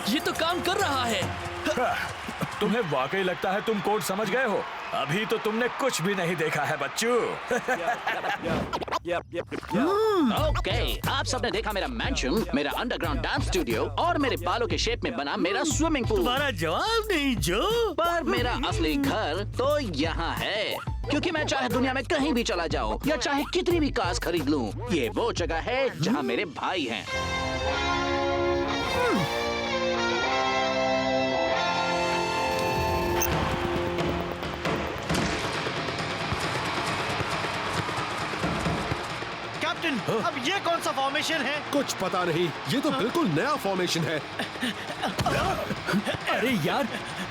ये तो काम कर रहा है। तुम्हें वाकई लगता है तुम कोड समझ गए हो? अभी तो तुमने कुछ भी नहीं देखा है बच्चों। ओके, आप सबने देखा मेरा मैंशन, मेरा अंडरग्राउंड डांस स्टूडियो और मेरे बालों के शेप में बना मेरा स्विमिंग पूल। तुम्हारा जवाब नहीं जो। पर मेरा असली घर तो यहाँ है, क्योंकि मैं चाहे दुनिया में कहीं भी चला जाऊँ या चाहे कितनी भी कार्स खरीद लूँ, ये वो जगह है जहाँ मेरे भाई हैं। कैप्टन, अब ये कौन सा फॉर्मेशन है? कुछ पता नहीं, ये तो बिल्कुल नया फॉर्मेशन है। अरे यार,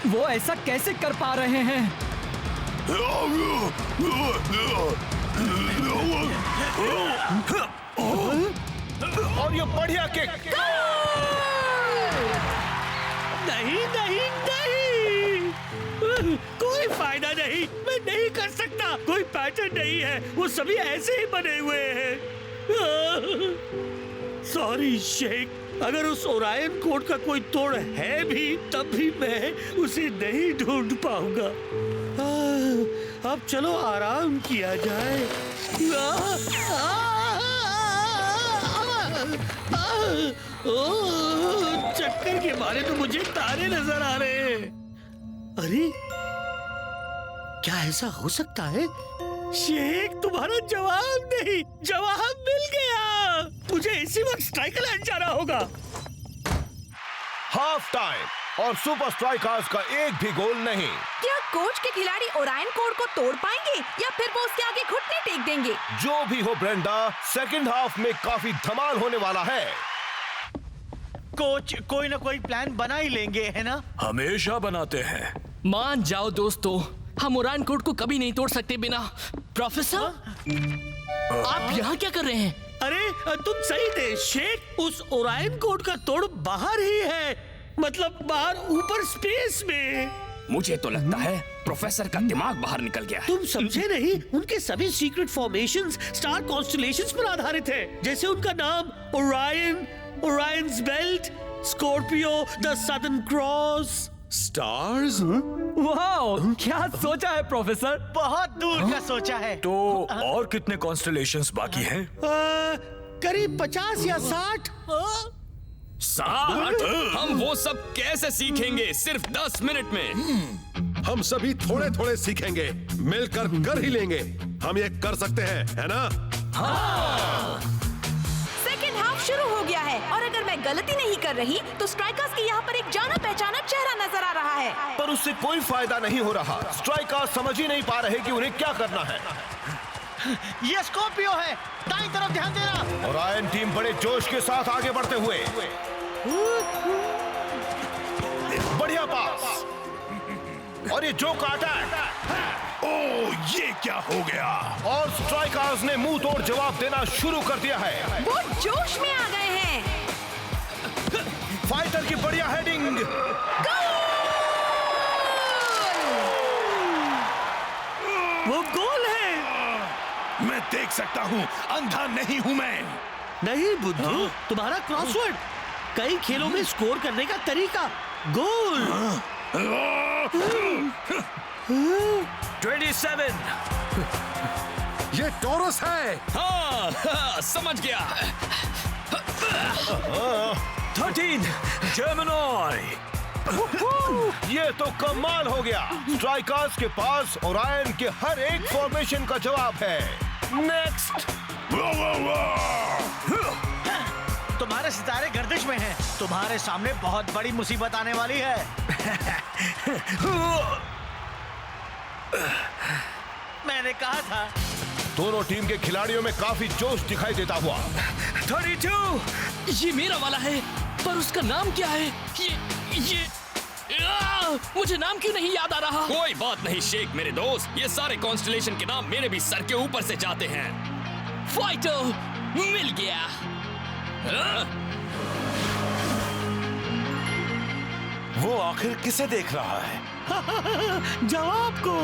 वो ऐसा कैसे कर पा रहे हैं? और ये बढ़िया किक। नहीं नहीं नहीं, कोई फायदा नहीं, मैं नहीं कर सकता। कोई पैटर्न नहीं है, वो सभी ऐसे ही बने हुए हैं। सॉरी शेख, अगर उस ओरायन कोड का कोई तोड़ है भी, तब भी मैं उसे नहीं ढूंढ पाऊंगा। अब चलो आराम किया जाए। चक्कर के मारे तो मुझे तारे नजर आ रहे हैं। अरे क्या ऐसा हो सकता है? शेख, तुम्हारा जवाब नहीं, जवाब मिल गया। मुझे इसी वक्त स्ट्राइकर लैंड जाना होगा। हाफ टाइम और सुपर स्ट्राइकर्स का एक भी गोल नहीं। क्या कोच के खिलाड़ी ओरायन कोड को तोड़ पाएंगे या फिर वो उसके आगे घुटने टेक देंगे? जो भी हो ब्रेंडा, सेकंड हाफ में काफी धमाल होने वाला है। कोच कोई ना कोई प्लान बना ही लेंगे, है ना? हमेशा बनाते हैं। मान जाओ दोस्तों, हम ओरायन कोड को कभी नहीं तोड़ सकते बिना। प्रोफेसर, आप यहाँ क्या कर रहे हैं? अरे तुम सही थे शेख, उस ओरायन कोड का तोड़ बाहर ही है, मतलब बाहर ऊपर स्पेस में। मुझे तो लगता है प्रोफेसर का दिमाग बाहर निकल गया है। तुम समझे नहीं, उनके सभी सीक्रेट फॉर्मेशंस स्टार कॉन्स्टलेशंस पर आधारित है, जैसे उनका नाम Orion, Orion's belt, Scorpio, the southern cross. Stars? Wow, क्या सोचा है प्रोफेसर? बहुत दूर का सोचा है। तो और कितने कॉन्स्टलेशंस बाकी हैं? करीब 50 या 60। 60? हम वो सब कैसे सीखेंगे सिर्फ 10 मिनट में? हम सभी थोड़े थोड़े सीखेंगे, मिलकर कर ही लेंगे। हम ये कर सकते हैं, है ना? हाँ। सेकेंड हाफ शुरू हो गया है और अगर मैं गलती नहीं कर रही तो स्ट्राइकर्स के यहाँ पर एक जाना पहचाना चेहरा नजर आ रहा है। पर उससे कोई फायदा नहीं हो रहा। स्ट्राइकर्स समझ ही नहीं पा रहे कि उन्हें क्या करना है। ये स्कॉर्पियो है, दाईं तरफ ध्यान देना। ओरायन टीम बड़े जोश के साथ आगे बढ़ते हुए। बढ़िया पास और ये जोक अटैक। ओह, ये क्या हो गया? और स्ट्राइकर्स ने मुंह तोड़ जवाब देना शुरू कर दिया है। वो जोश में आ गए हैं। फाइटर की बढ़िया हेडिंग। वो गोल है। मैं देख सकता हूँ, अंधा नहीं हूँ मैं। नहीं बुद्धू, तुम्हारा क्रॉसवर्ड, कई खेलों में स्कोर करने का तरीका, गोल। 27। ये टोरस है। हाँ, समझ गया। 13, जर्मनॉय। ये तो कमाल हो गया। स्ट्राइकर्स के पास ओरायन के हर एक फॉर्मेशन का जवाब है। नेक्स्ट। तुम्हारे सितारे गर्दिश में हैं। तुम्हारे सामने बहुत बड़ी मुसीबत आने वाली है। मैंने कहा था। दोनों टीम के खिलाड़ियों में काफी जोश दिखाई देता हुआ। 32। ये मेरा वाला है, पर उसका नाम क्या है? ये मुझे नाम क्यों नहीं याद आ रहा? कोई बात नहीं शेख मेरे दोस्त, ये सारे कॉन्स्टलेशन के नाम मेरे भी सर के ऊपर से जाते हैं। फाइटर मिल गया। वो आखिर किसे देख रहा है? जवाब को।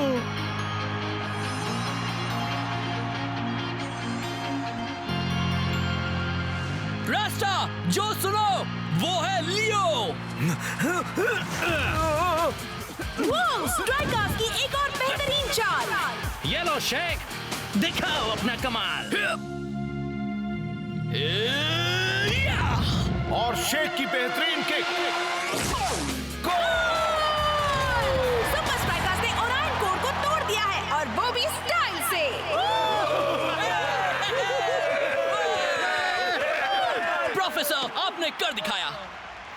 रास्ता जो सुनो, वो है लियो। वो स्ट्राइकर्स की एक और बेहतरीन चाल। येलो शेक, दिखाओ अपना कमाल। और शेख की बेहतरीन किक। सुपर स्ट्राइकर्स ने ओरायन कोड को तोड़ दिया है और वो भी स्टाइल से। प्रोफेसर, आपने कर दिखाया।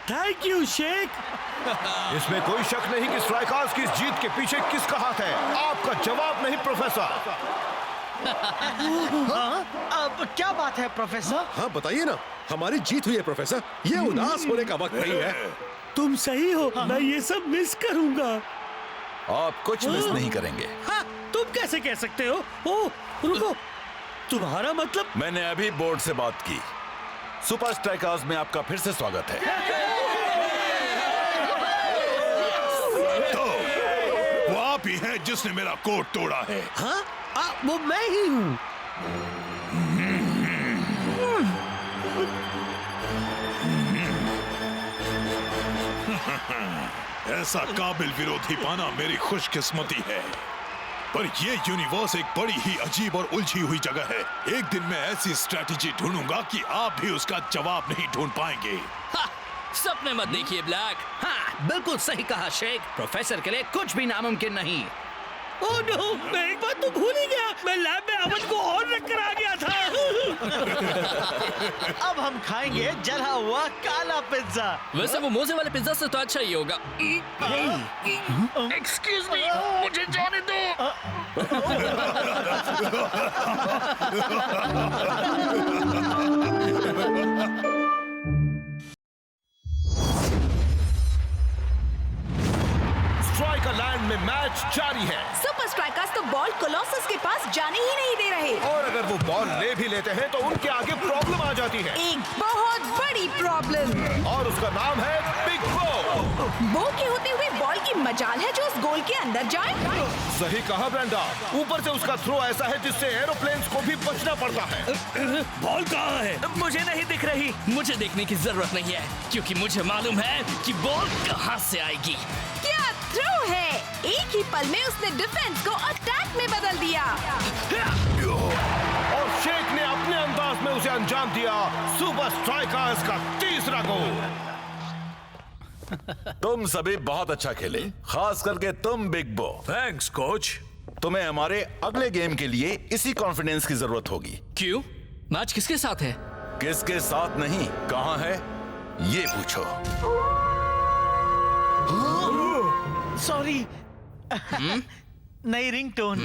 Thank you Shaikh. इसमें कोई शक नहीं कि स्ट्राइकर्स की इस जीत के पीछे किसका हाथ है। आपका जवाब नहीं प्रोफेसर। अब क्या बात है प्रोफेसर? हाँ बताइए ना, हमारी जीत हुई है प्रोफेसर। ये उदास होने का वक्त नहीं है। तुम सही हो, मैं ये सब मिस करूंगा। आप कुछ मिस नहीं करेंगे। हाँ, तुम कैसे कह सकते हो? ओह, रुको, तुम्हारा मतलब? मैंने अभी बोर्ड से बात की। सुपर स्ट्राइकर्स में आपका फिर से स्वागत है। तो वो आप ही हैं जिसने मेरा कोड तोड़ा है। हाँ, वो मैं ही हूँ। ऐसा काबिल विरोधी पाना मेरी खुशकिस्मती है। पर ये यूनिवर्स एक बड़ी ही अजीब और उलझी हुई जगह है। एक दिन मैं ऐसी स्ट्रैटेजी ढूंढूंगा कि आप भी उसका जवाब नहीं ढूंढ पाएंगे। सपने मत देखिए ब्लैक। हाँ, बिल्कुल सही कहा शेख। प्रोफेसर के लिए कुछ भी नामुमकिन नहीं। ओह नो, मैं एक बात तो भूल ही गया, मैं लैब में अवन को ऑन रख कर आ गया था। अब हम खाएंगे जला हुआ काला पिज्जा। वैसे वो मोजे वाले पिज्जा से तो अच्छा ही होगा। एक्सक्यूज मी, मुझे जाने दो। स्ट्राइकर लैंड में मैच जारी है सुपर स्ट्राइकर्स तो बॉल कोलोसस के पास जाने ही नहीं दे रहे। और अगर वो बॉल ले भी लेते हैं तो उनके आगे प्रॉब्लम आ जाती है, एक बहुत बड़ी प्रॉब्लम, और उसका नाम है बिग बो। बो के होते हुए बॉल की मजाल है जो उस गोल के अंदर जाए। सही कहा ब्रेंडा, ऊपर से उसका थ्रो ऐसा है जिससे एरोप्लेन्स को भी बचना पड़ता है। बॉल कहाँ है? मुझे नहीं दिख रही। मुझे देखने की जरूरत नहीं है क्योंकि मुझे मालूम है कि बॉल कहाँ से आएगी। क्या थ्रो है! एक ही पल में उसने डिफेंस को अटैक में बदल दिया। और शेख ने अपने अंदाज में उसे अंजाम दिया। सुपर स्ट्राइकर्स का तीसरा गोल। तुम सभी बहुत अच्छा खेले, खास करके तुम बिग बो। Thanks coach. तुम्हें हमारे अगले गेम के लिए इसी कॉन्फिडेंस की जरूरत होगी। क्यों? मैच किसके साथ है? किसके साथ नहीं, कहाँ है ये पूछो। सॉरी, नई रिंगटोन।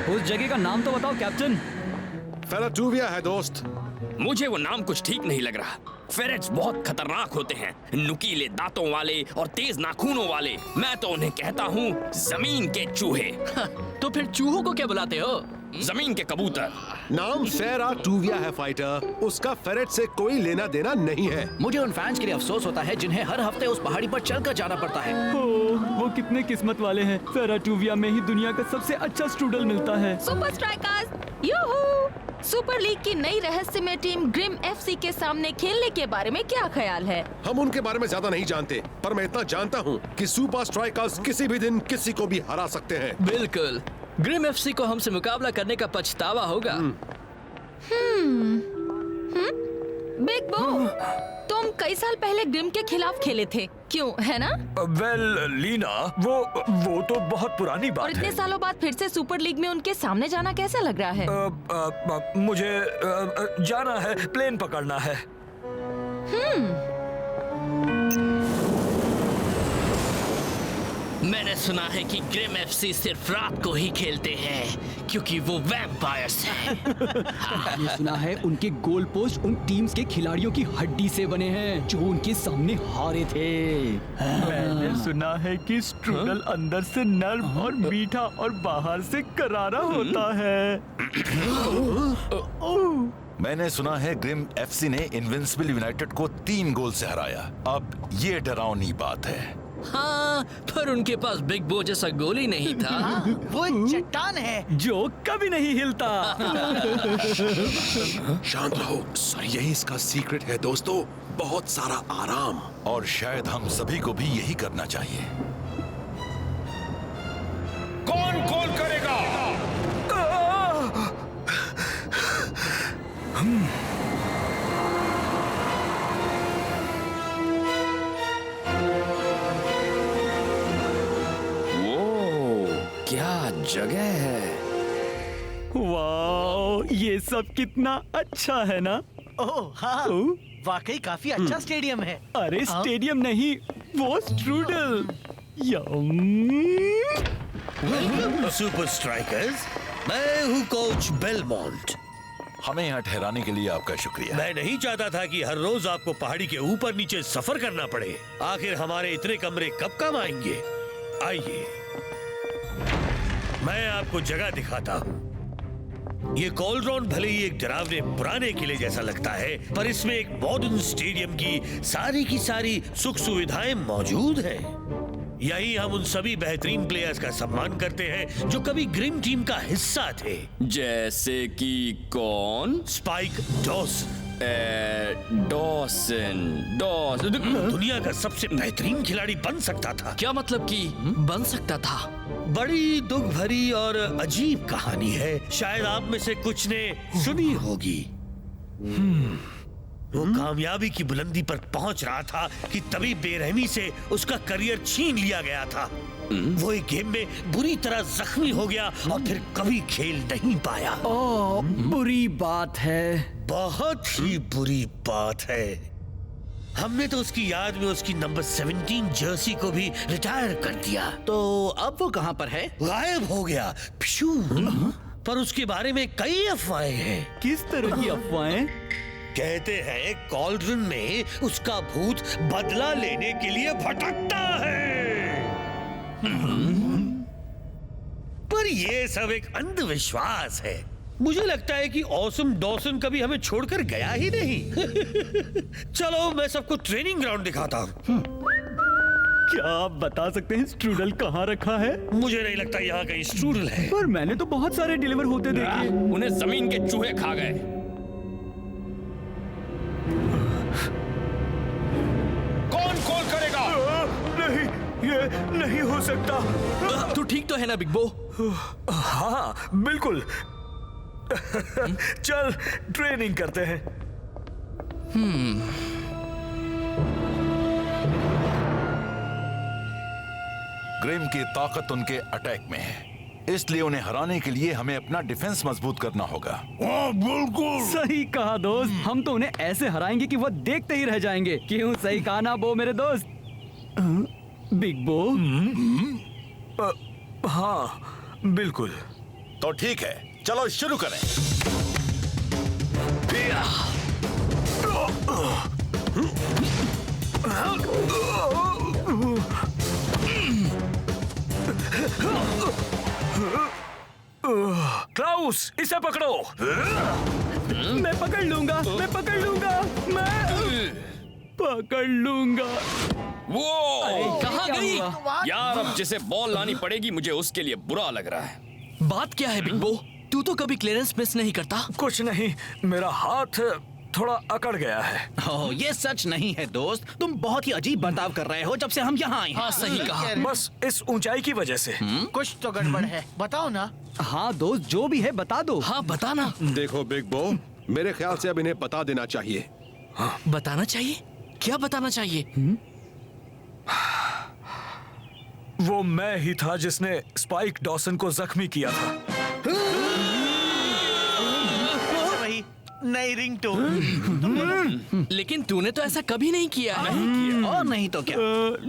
उस जगह का नाम तो बताओ कैप्टन। फेराटूविया है दोस्त। मुझे वो नाम कुछ ठीक नहीं लग रहा। फेरेट्स बहुत खतरनाक होते हैं, नुकीले दांतों वाले और तेज नाखूनों वाले। मैं तो उन्हें कहता हूँ जमीन के चूहे। तो फिर चूहों को क्या बुलाते हो? जमीन के कबूतर। नाम फेराटूविया है फाइटर, उसका फेरेट से कोई लेना देना नहीं है। मुझे उन फैंस के लिए अफसोस होता है जिन्हें हर हफ्ते उस पहाड़ी पर चलकर जाना पड़ता है। वो कितने किस्मत वाले हैं। फेराटूविया में ही दुनिया का सबसे अच्छा स्ट्रूडल मिलता है। Super strikers, yoohoo! Super league की नई रहस्यमय टीम ग्रिम एफसी के सामने खेलने के बारे में क्या ख्याल है? हम उनके बारे में ज्यादा नहीं जानते, पर मैं इतना जानता हूँ कि सुपर स्ट्राइकर्स किसी भी दिन किसी को भी हरा सकते हैं। बिल्कुल, ग्रिम एफसी को हमसे मुकाबला करने का पछतावा होगा। बिग बो, तुम कई साल पहले ग्रिम के खिलाफ खेले थे, क्यों, है ना? वेल लीना, वो तो बहुत पुरानी और बात इतने है। सालों बाद फिर से सुपर लीग में उनके सामने जाना कैसा लग रहा है? मुझे जाना है, प्लेन पकड़ना है। मैंने सुना है कि ग्रिम एफसी सिर्फ रात को ही खेलते हैं क्योंकि वो वैम्पायर्स हैं। मैंने सुना है उनके गोल पोस्ट उन टीम्स के खिलाड़ियों की हड्डी से बने हैं जो उनके सामने हारे थे। मैंने सुना है कि स्ट्रूडल अंदर से नर्म और मीठा और बाहर से करारा होता है। मैंने सुना है ग्रिम एफसी ने इनविंसिबल यूनाइटेड को 3 गोल से हराया। अब ये डरावनी बात है। हाँ, पर उनके पास बिग बो जैसा गोल ही नहीं था। वो चट्टान है जो कभी नहीं हिलता। शांत रहो सर, यही इसका सीक्रेट है दोस्तों, बहुत सारा आराम। और शायद हम सभी को भी यही करना चाहिए। कौन गोल करेगा? क्या जगह है। वाह, ये सब कितना अच्छा है ना। ओह हाँ, वाकई काफी अच्छा स्टेडियम है। अरे स्टेडियम नहीं, वो स्ट्रूडल। सुपर स्ट्राइकर्स, मैं हूँ कोच बेलमोंट। हमें यहाँ ठहराने के लिए आपका शुक्रिया। मैं नहीं चाहता था कि हर रोज आपको पहाड़ी के ऊपर नीचे सफर करना पड़े। आखिर हमारे इतने कमरे कब काम आएंगे? आइए, मैं आपको जगह दिखाता हूँ। ये कॉलरॉन भले ही एक डरावने पुराने किले जैसा लगता है, पर इसमें एक मॉडर्न स्टेडियम की सारी सुख सुविधाएं मौजूद हैं। यही हम उन सभी बेहतरीन प्लेयर्स का सम्मान करते हैं जो कभी ग्रिम टीम का हिस्सा थे। जैसे कि कौन? Spike Dawson. डॉसन दुनिया का सबसे बेहतरीन खिलाड़ी बन सकता था। क्या मतलब कि बन सकता था? बड़ी दुख भरी और अजीब कहानी है, शायद आप में से कुछ ने सुनी होगी। वो कामयाबी की बुलंदी पर पहुंच रहा था कि तभी बेरहमी से उसका करियर छीन लिया गया था। वो एक गेम में बुरी तरह जख्मी हो गया और फिर कभी खेल नहीं पाया। ओह, बुरी बात है। बहुत ही बुरी बात है। हमने तो उसकी याद में उसकी नंबर 17 जर्सी को भी रिटायर कर दिया। तो अब वो कहाँ पर है? गायब हो गया। प्शू। पर उसके बारे में कई अफवाहें हैं। किस तरह की अफवाहें? कहते हैं कॉल्ड्रन में उसका भूत बदला लेने के लिए भटकता है। पर ये सब एक अंधविश्वास है। मुझे लगता है कि ऑसम डॉसन कभी हमें छोड़कर गया ही नहीं। चलो मैं सबको ट्रेनिंग ग्राउंड दिखाता हूँ। क्या आप बता सकते हैं स्ट्रूडल कहाँ रखा है? मुझे नहीं लगता यहाँ कहीं स्ट्रूडल है। पर मैंने तो बहुत सारे डिलीवर होते देखे। उन्हें जमीन के चूहे खा गए। कौन कॉल करेगा? नहीं, ये नहीं हो सकता। तू ठीक तो है ना बिग बो? हाँ बिल्कुल। चल ट्रेनिंग करते हैं। ग्रिम की ताकत उनके अटैक में है, इसलिए उन्हें हराने के लिए हमें अपना डिफेंस मजबूत करना होगा। बिल्कुल सही कहा दोस्त। हम तो उन्हें ऐसे हराएंगे कि वो देखते ही रह जाएंगे। क्यों सही कहा ना बो मेरे दोस्त? बिग बो? हाँ बिल्कुल। तो ठीक है, चलो शुरू करें। क्लाउस, इसे पकड़ो। मैं पकड़ लूंगा, मैं पकड़ लूंगा, मैं पकड़ लूंगा। वो कहाँ गई? यार, अब जिसे बॉल लानी पड़ेगी मुझे उसके लिए बुरा लग रहा है। बात क्या है बिग बो? तू तो कभी क्लियरेंस मिस नहीं करता। कुछ नहीं, मेरा हाथ थोड़ा अकड़ गया है। ओह, ये सच नहीं है दोस्त। तुम बहुत ही अजीब बर्ताव कर रहे हो जब से हम यहाँ आए हैं। हाँ सही कहा। बस इस ऊंचाई की वजह से। कुछ तो गड़बड़ है, बताओ ना। हाँ दोस्त, जो भी है बता दो। हाँ बताना। देखो बिग बो, मेरे ख्याल से अब इन्हें बता देना चाहिए। बताना चाहिए? क्या बताना चाहिए? वो मैं ही था जिसने स्पाइक डॉसन को जख्मी किया था। वही नई रिंगटोन। लेकिन तूने तो ऐसा कभी नहीं किया है। और नहीं तो क्या?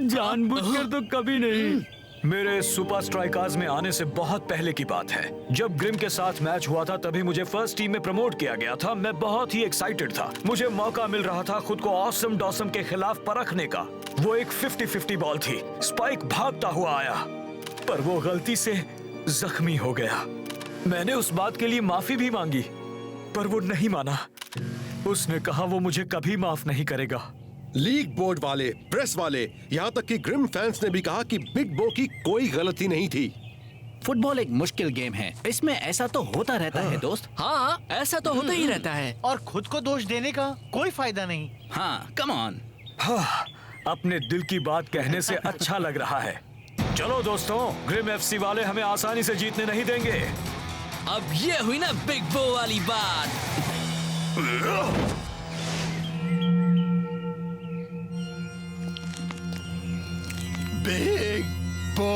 जानबूझकर तो कभी नहीं। मेरे सुपर स्ट्राइकर्स में आने से बहुत पहले की बात है। जब ग्रिम के साथ मैच हुआ था तभी मुझे फर्स्ट टीम में प्रमोट किया गया था। मैं बहुत ही एक्साइटेड था। मुझे मौका मिल रहा था खुद को ऑसम डॉसम के खिलाफ परखने का। वो एक 50-50 बॉल थी। स्पाइक भागता हुआ आया, पर वो गलती से जख्मी हो गया। मैंने उस बात के लिए माफी भी मांगी, पर वो नहीं माना। उसने कहा वो मुझे कभी माफ नहीं करेगा। लीग बोर्ड वाले, प्रेस वाले, यहाँ तक कि ग्रिम फैंस ने भी कहा कि बिग बो की कोई गलती नहीं थी। फुटबॉल एक मुश्किल गेम है, इसमें ऐसा तो होता रहता है दोस्त। हाँ, ऐसा तो होता ही रहता है। और खुद को दोष देने का कोई फायदा नहीं। हाँ, कम ऑन। हाँ, अपने दिल की बात कहने से अच्छा लग रहा है। चलो दोस्तों, ग्रिम एफसी वाले हमें आसानी से जीतने नहीं देंगे। अब ये हुई ना बिग बो वाली बात। बिग बो।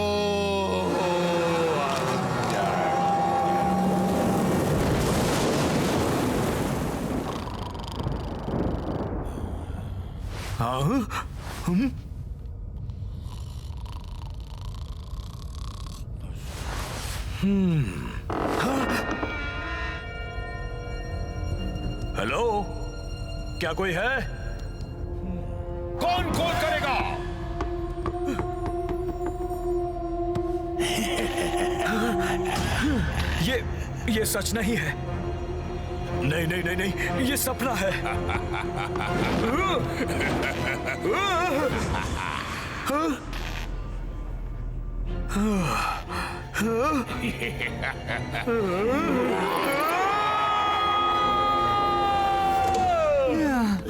हाँ? हेलो, क्या कोई है? कौन कॉल करेगा? ये सच नहीं है। नहीं नहीं नहीं नहीं, ये सपना है।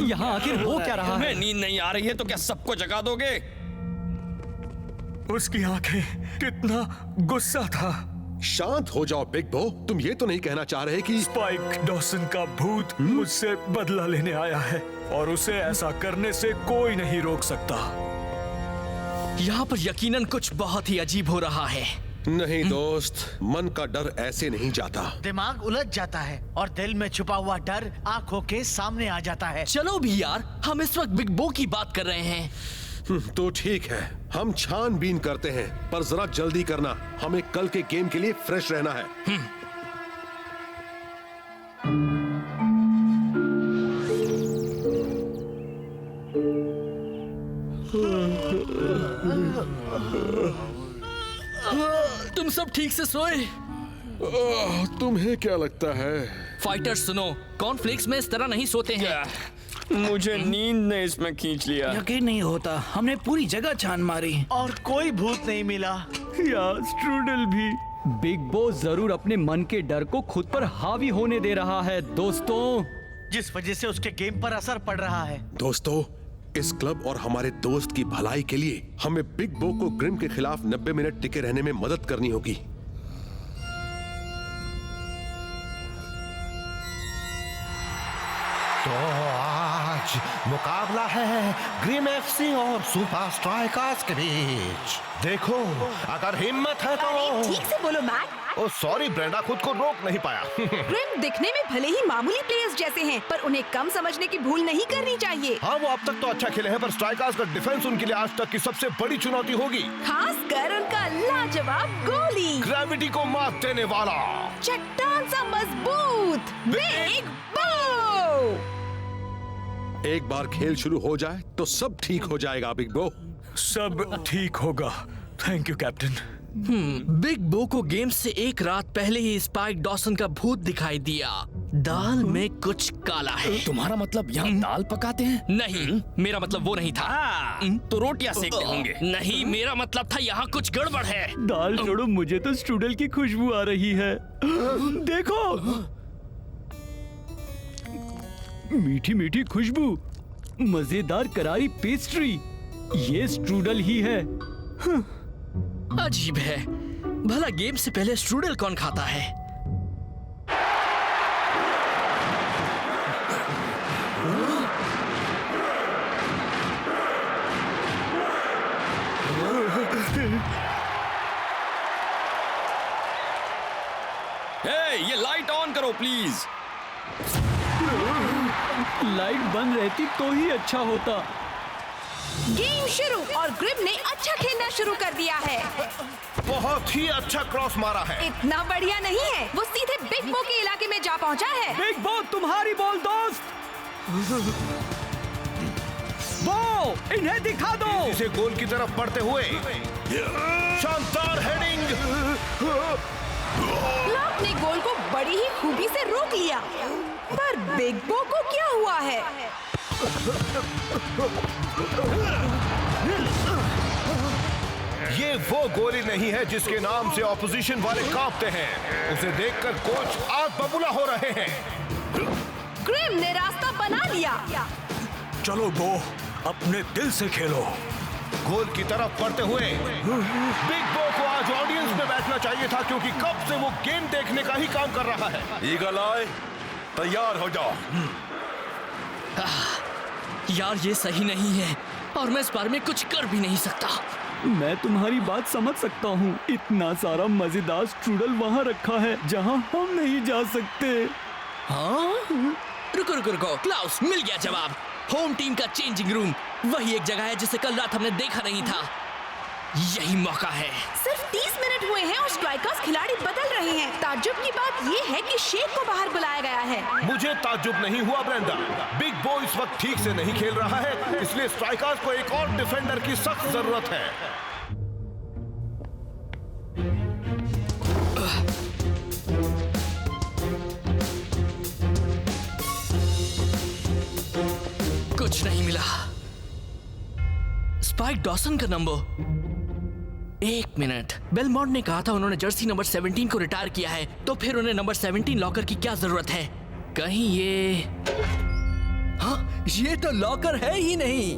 यहाँ आखिर हो क्या रहा है? तुम्हें नींद नहीं आ रही है तो क्या सबको जगा दोगे? उसकी आंखें, कितना गुस्सा था। शांत हो जाओ बिग बो। तुम ये तो नहीं कहना चाह रहे कि स्पाइक डॉसन का भूत मुझसे बदला लेने आया है और उसे ऐसा करने से कोई नहीं रोक सकता। यहाँ पर यकीनन कुछ बहुत ही अजीब हो रहा है। नहीं दोस्त, मन का डर ऐसे नहीं जाता। दिमाग उलझ जाता है और दिल में छुपा हुआ डर आंखों के सामने आ जाता है। चलो भी यार, हम इस वक्त बिग बो की बात कर रहे हैं। तो ठीक है, हम छानबीन करते हैं, पर जरा जल्दी करना, हमें कल के गेम के लिए फ्रेश रहना है। तुम सब ठीक से सोए? तुम्हें क्या लगता है? फाइटर सुनो, कॉर्नफ्लेक्स में इस तरह नहीं सोते हैं। मुझे नींद ने इसमें खींच लिया। यकीन नहीं होता, हमने पूरी जगह छान मारी और कोई भूत नहीं मिला। यार स्ट्रूडल भी। बिग बो जरूर अपने मन के डर को खुद पर हावी होने दे रहा है दोस्तों, जिस वजह से उसके गेम पर असर पड़ रहा है। दोस्तों, इस क्लब और हमारे दोस्त की भलाई के लिए हमें बिग बो को ग्रिम के खिलाफ 90 मिनट टिके रहने में मदद करनी होगी। तो आज मुकाबला है ग्रिम एफसी और सुपर स्ट्राइकर्स के बीच। देखो, अगर हिम्मत है तो। ठीक से बोलो मैक। ओ सॉरी ब्रेंडा, खुद को रोक नहीं पाया। ग्रिम दिखने में भले ही मामूली प्लेयर्स जैसे हैं, पर उन्हें कम समझने की भूल नहीं करनी चाहिए। हाँ, वो अब तक तो अच्छा खेले हैं, पर स्ट्राइकर्स का डिफेंस उनके लिए आज तक की सबसे बड़ी चुनौती होगी। खासकर उनका लाजवाब गोली, ग्रेविटी को मात देने वाला, चट्टान सा मजबूत बिग बो। एक बार खेल शुरू हो जाए तो सब ठीक हो जाएगा बिग बो। सब ठीक होगा। Thank you captain. बिग बो को गेम से एक रात पहले ही स्पाइक डॉसन का भूत दिखाई दिया। दाल में कुछ काला है। तुम्हारा मतलब यहाँ दाल पकाते हैं? नहीं, मेरा मतलब वो नहीं था। तो रोटियां सेकते होंगे। नहीं, मेरा मतलब था यहाँ कुछ गड़बड़ है। दाल छोड़ो, मुझे तो स्ट्रूडल की खुशबू आ रही है। देखो, मीठी मीठी खुशबू, मजेदार करारी पेस्ट्री, ये स्ट्रूडल ही है। अजीब है, भला गेम से पहले स्ट्रूडल कौन खाता है? ये लाइट ऑन करो प्लीज। लाइट बंद रहती तो ही अच्छा होता। गेम शुरू और ग्रिम ने अच्छा खेलना शुरू कर दिया है। बहुत ही अच्छा क्रॉस मारा है। इतना बढ़िया नहीं है, वो सीधे बिग बो के इलाके में जा पहुंचा है। बिग बो, तुम्हारी बॉल दोस्त। बो, इन्हें दिखा दो। इसे गोल की तरफ बढ़ते हुए शानदार हेडिंग। क्लॉक ने गोल को बड़ी ही खूबी से रोक लिया, पर बिग बो को क्या हुआ है? ये वो गोली नहीं है जिसके नाम से ऑपोजिशन वाले कांपते हैं। उसे देखकर कोच आग बबूला हो रहे हैं। ग्रिम ने रास्ता बना लिया। चलो बो, अपने दिल से खेलो। गोल की तरफ बढ़ते हुए बिग बो को आज ऑडियंस में बैठना चाहिए था, क्योंकि कब से वो गेम देखने का ही काम कर रहा है। ईगल आए, तैयार हो जाओ। यार ये सही नहीं है और मैं इस बारे में कुछ कर भी नहीं सकता। मैं तुम्हारी बात समझ सकता हूँ। इतना सारा मजेदार स्ट्रूडल वहाँ रखा है जहाँ हम नहीं जा सकते। हाँ? रुको रुको रुको, क्लाउस, मिल गया जवाब। होम टीम का चेंजिंग रूम वही एक जगह है जिसे कल रात हमने देखा नहीं था। यही मौका है। सिर्फ 30 मिनट हुए हैं और स्ट्राइकर्स खिलाड़ी बदल रहे हैं। ताज्जुब की बात ये है कि शेख को बाहर बुलाया गया है। मुझे ताज्जुब नहीं हुआ ब्रेंडा। बिग बो इस वक्त ठीक से नहीं खेल रहा है, इसलिए स्ट्राइकर्स को एक और डिफेंडर की सख्त जरूरत है। कुछ नहीं मिला। स्पाइक डॉसन का नंबर। एक मिनट, बेलमॉन्ट ने कहा था उन्होंने जर्सी नंबर 17 को रिटायर किया है, तो फिर उन्हें नंबर 17 लॉकर की क्या जरूरत है? कहीं ये... हाँ, ये तो लॉकर है ही नहीं।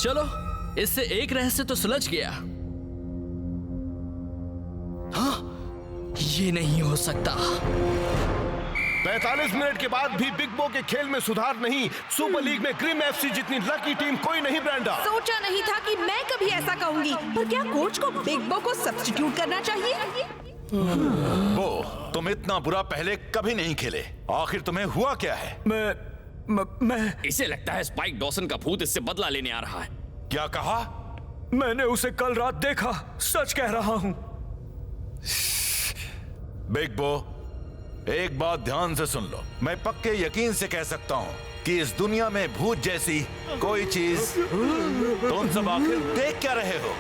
चलो, इससे एक रहस्य तो सुलझ गया। हाँ, ये नहीं हो सकता। 45 मिनट के बाद भी बिग बो के खेल में सुधार नहीं। सुपर लीग में ग्रिम एफसी जितनी लकी टीम कोई नहीं ब्रेंडा। सोचा नहीं था कि मैं कभी ऐसा कहूंगी, पर क्या कोच को बिग बो को सब्स्टिट्यूट करना चाहिए? वो तुम इतना बुरा पहले कभी नहीं खेले, आखिर तुम्हें हुआ क्या है? मैं इसे लगता है स्पाइक डॉसन का भूत इससे बदला लेने आ रहा है। क्या कहा? मैंने उसे कल रात देखा, सच कह रहा हूँ। बिग बो, एक बात ध्यान से सुन लो। मैं पक्के यकीन से कह सकता हूँ कि इस दुनिया में भूत जैसी कोई चीज तुम सब आखिर देख क्या रहे हो?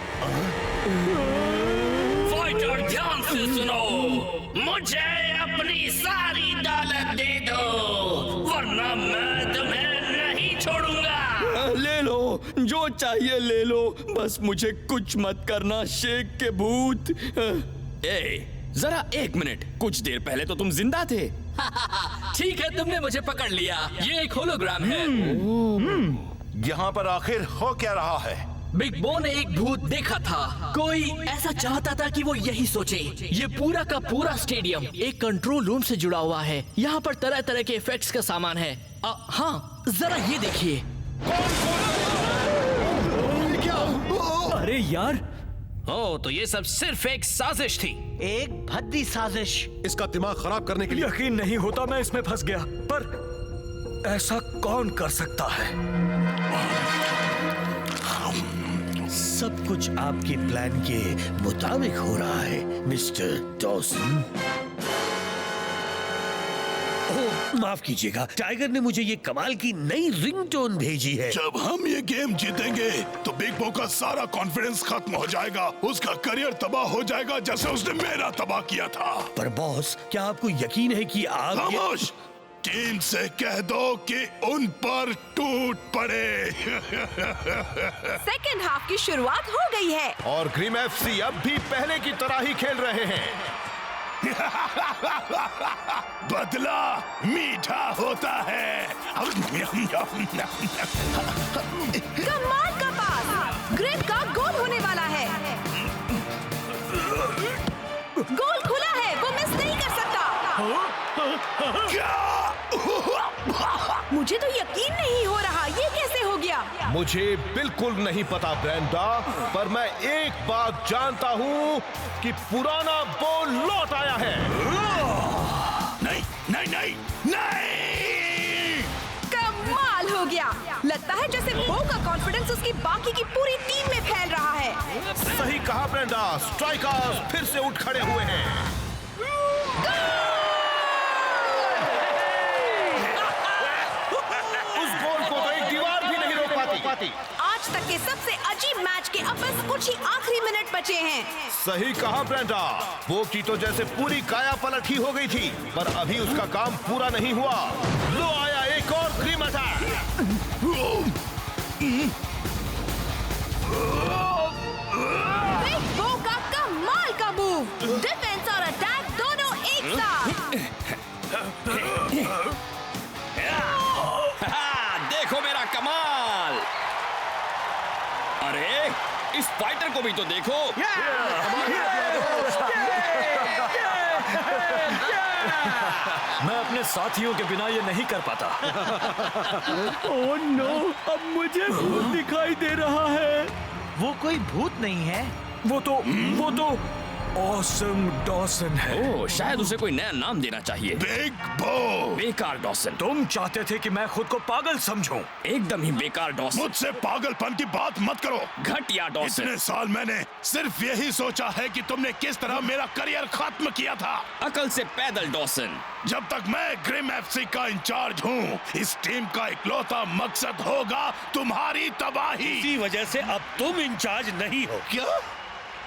फाइटर, ध्यान से सुनो, मुझे अपनी सारी दौलत दे दो, वरना मैं तुम्हें नहीं छोड़ूंगा। ले लो, जो चाहिए ले लो, बस मुझे कुछ मत करना शेख के भूत। जरा एक मिनट, कुछ देर पहले तो तुम जिंदा थे। ठीक है, तुमने मुझे पकड़ लिया। ये एक होलोग्राम है। यहाँ पर आखिर हो क्या रहा है? बिग बो ने एक भूत देखा था। कोई ऐसा चाहता था कि वो यही सोचे। ये पूरा का पूरा स्टेडियम एक कंट्रोल रूम से जुड़ा हुआ है। यहाँ पर तरह तरह के इफेक्ट्स का सामान है। हाँ, जरा ये देखिए। अरे यार, तो ये सब सिर्फ एक साजिश थी। एक भद्दी साजिश। इसका दिमाग खराब करने के लिए। यकीन नहीं होता मैं इसमें फंस गया, पर ऐसा कौन कर सकता है? सब कुछ आपके प्लान के मुताबिक हो रहा है, मिस्टर डॉसन। माफ कीजिएगा, टाइगर ने मुझे ये कमाल की नई रिंगटोन भेजी है। जब हम ये गेम जीतेंगे तो बिग बो का सारा कॉन्फिडेंस खत्म हो जाएगा, उसका करियर तबाह हो जाएगा जैसे उसने मेरा तबाह किया था। पर बॉस, क्या आपको यकीन है कि आप खामोश! टीम से कह दो कि उन पर टूट पड़े। सेकेंड हाफ की शुरुआत हो गई है और ग्रिम एफसी अब भी पहले की तरह ही खेल रहे हैं। बदला मीठा होता है। कमाल का पास, ग्रिम का गोल होने वाला है। गोल खुला है, वो मिस नहीं कर सकता। मुझे तो यकीन नहीं हो रहा, ये कैसे हो गया? मुझे बिल्कुल नहीं पता ब्रेंडा, पर मैं एक बात जानता हूँ कि पुराना बो लौट आया है। नहीं नहीं नहीं नहीं! कमाल हो गया। लगता है जैसे बो का कॉन्फिडेंस उसकी बाकी की पूरी टीम में फैल रहा है। सही कहा ब्रेंडा, स्ट्राइकर्स फिर से उठ खड़े हुए हैं। आज तक के सबसे अजीब मैच के अब बस कुछ ही आखिरी मिनट बचे हैं। सही कहा ब्रेंडा, वो की तो जैसे पूरी काया पलट ही हो गई थी, पर अभी उसका काम पूरा नहीं हुआ। लो आया एक और ग्रिम अटैक। बिग बो का कमाल का मूव, डिफेंस और अटैक दोनों एक साथ। देखो मेरा कमाल। अरे, इस फाइटर को भी तो देखो। मैं अपने साथियों के बिना ये नहीं कर पाता। ओह नो, अब मुझे भूत दिखाई दे रहा है। वो कोई भूत नहीं है, वो तो ऑसम डॉसन है। ओह, शायद उसे कोई नया नाम देना चाहिए। बिग बो। बेकार डॉसन। तुम चाहते थे कि मैं खुद को पागल समझूं। एकदम ही बेकार डॉसन। मुझसे पागलपन की बात मत करो। घटिया डॉसन। इतने साल मैंने सिर्फ यही सोचा है कि तुमने किस तरह मेरा करियर खत्म किया था। अकल से पैदल डॉसन। जब तक मैं ग्रिम एफसी का इंचार्ज हूँ, इस टीम का इकलौता मकसद होगा तुम्हारी तबाही। इसी वजह से अब तुम इंचार्ज नहीं हो। क्या?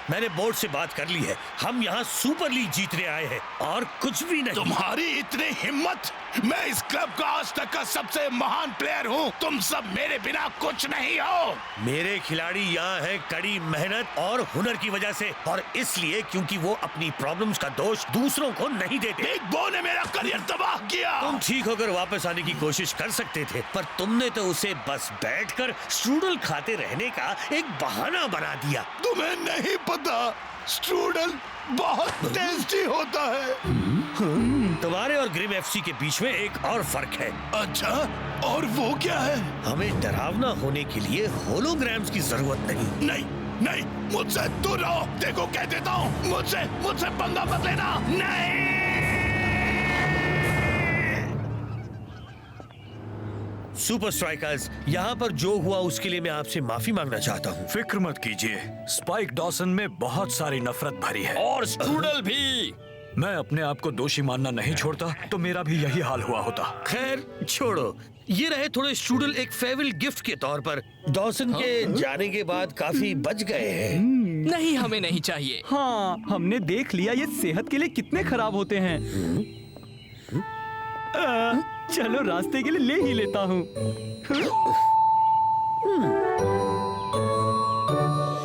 मैंने बोर्ड से बात कर ली है, हम यहाँ सुपर लीग जीतने आए हैं और कुछ भी नहीं। तुम्हारी इतनी हिम्मत मैं इस क्लब का आज तक का सबसे महान प्लेयर हूँ। तुम सब मेरे बिना कुछ नहीं हो। मेरे खिलाड़ी यहाँ है कड़ी मेहनत और हुनर की वजह से, और इसलिए क्योंकि वो अपनी प्रॉब्लम्स का दोष दूसरों को नहीं देते। बिग बो ने मेरा करियर तबाह किया। तुम ठीक होकर वापस आने की कोशिश कर सकते थे, पर तुमने तो उसे बस बैठकर स्ट्रूडल खाते रहने का एक बहाना बना दिया। तुम्हें नहीं पता, स्ट्रूडल बहुत टेस्टी होता है। तुम्हारे और ग्रिम एफसी के बीच में एक और फर्क है। अच्छा, और वो क्या है? हमें डरावना होने के लिए होलोग्राम्स की जरूरत नहीं। नहीं नहीं, मुझसे दूर रहो। देखो कह देता हूँ, मुझसे पंगा मत लेना। नहीं। सुपर स्ट्राइकर्स, यहाँ पर जो हुआ उसके लिए मैं आपसे माफी मांगना चाहता हूँ। फिक्र मत कीजिए, स्पाइक डॉसन में बहुत सारी नफरत भरी है। और स्ट्रूडल भी। मैं अपने आप को दोषी मानना नहीं छोड़ता तो मेरा भी यही हाल हुआ होता। खैर छोड़ो, ये रहे थोड़े स्ट्रूडल एक फेयरवेल गिफ्ट के तौर पर। डॉसन के जाने के बाद काफी बच गए हैं। नहीं, हमें नहीं चाहिए। हाँ, हमने देख लिया ये सेहत के लिए कितने खराब होते हैं। चलो रास्ते के लिए ले ही लेता हूँ।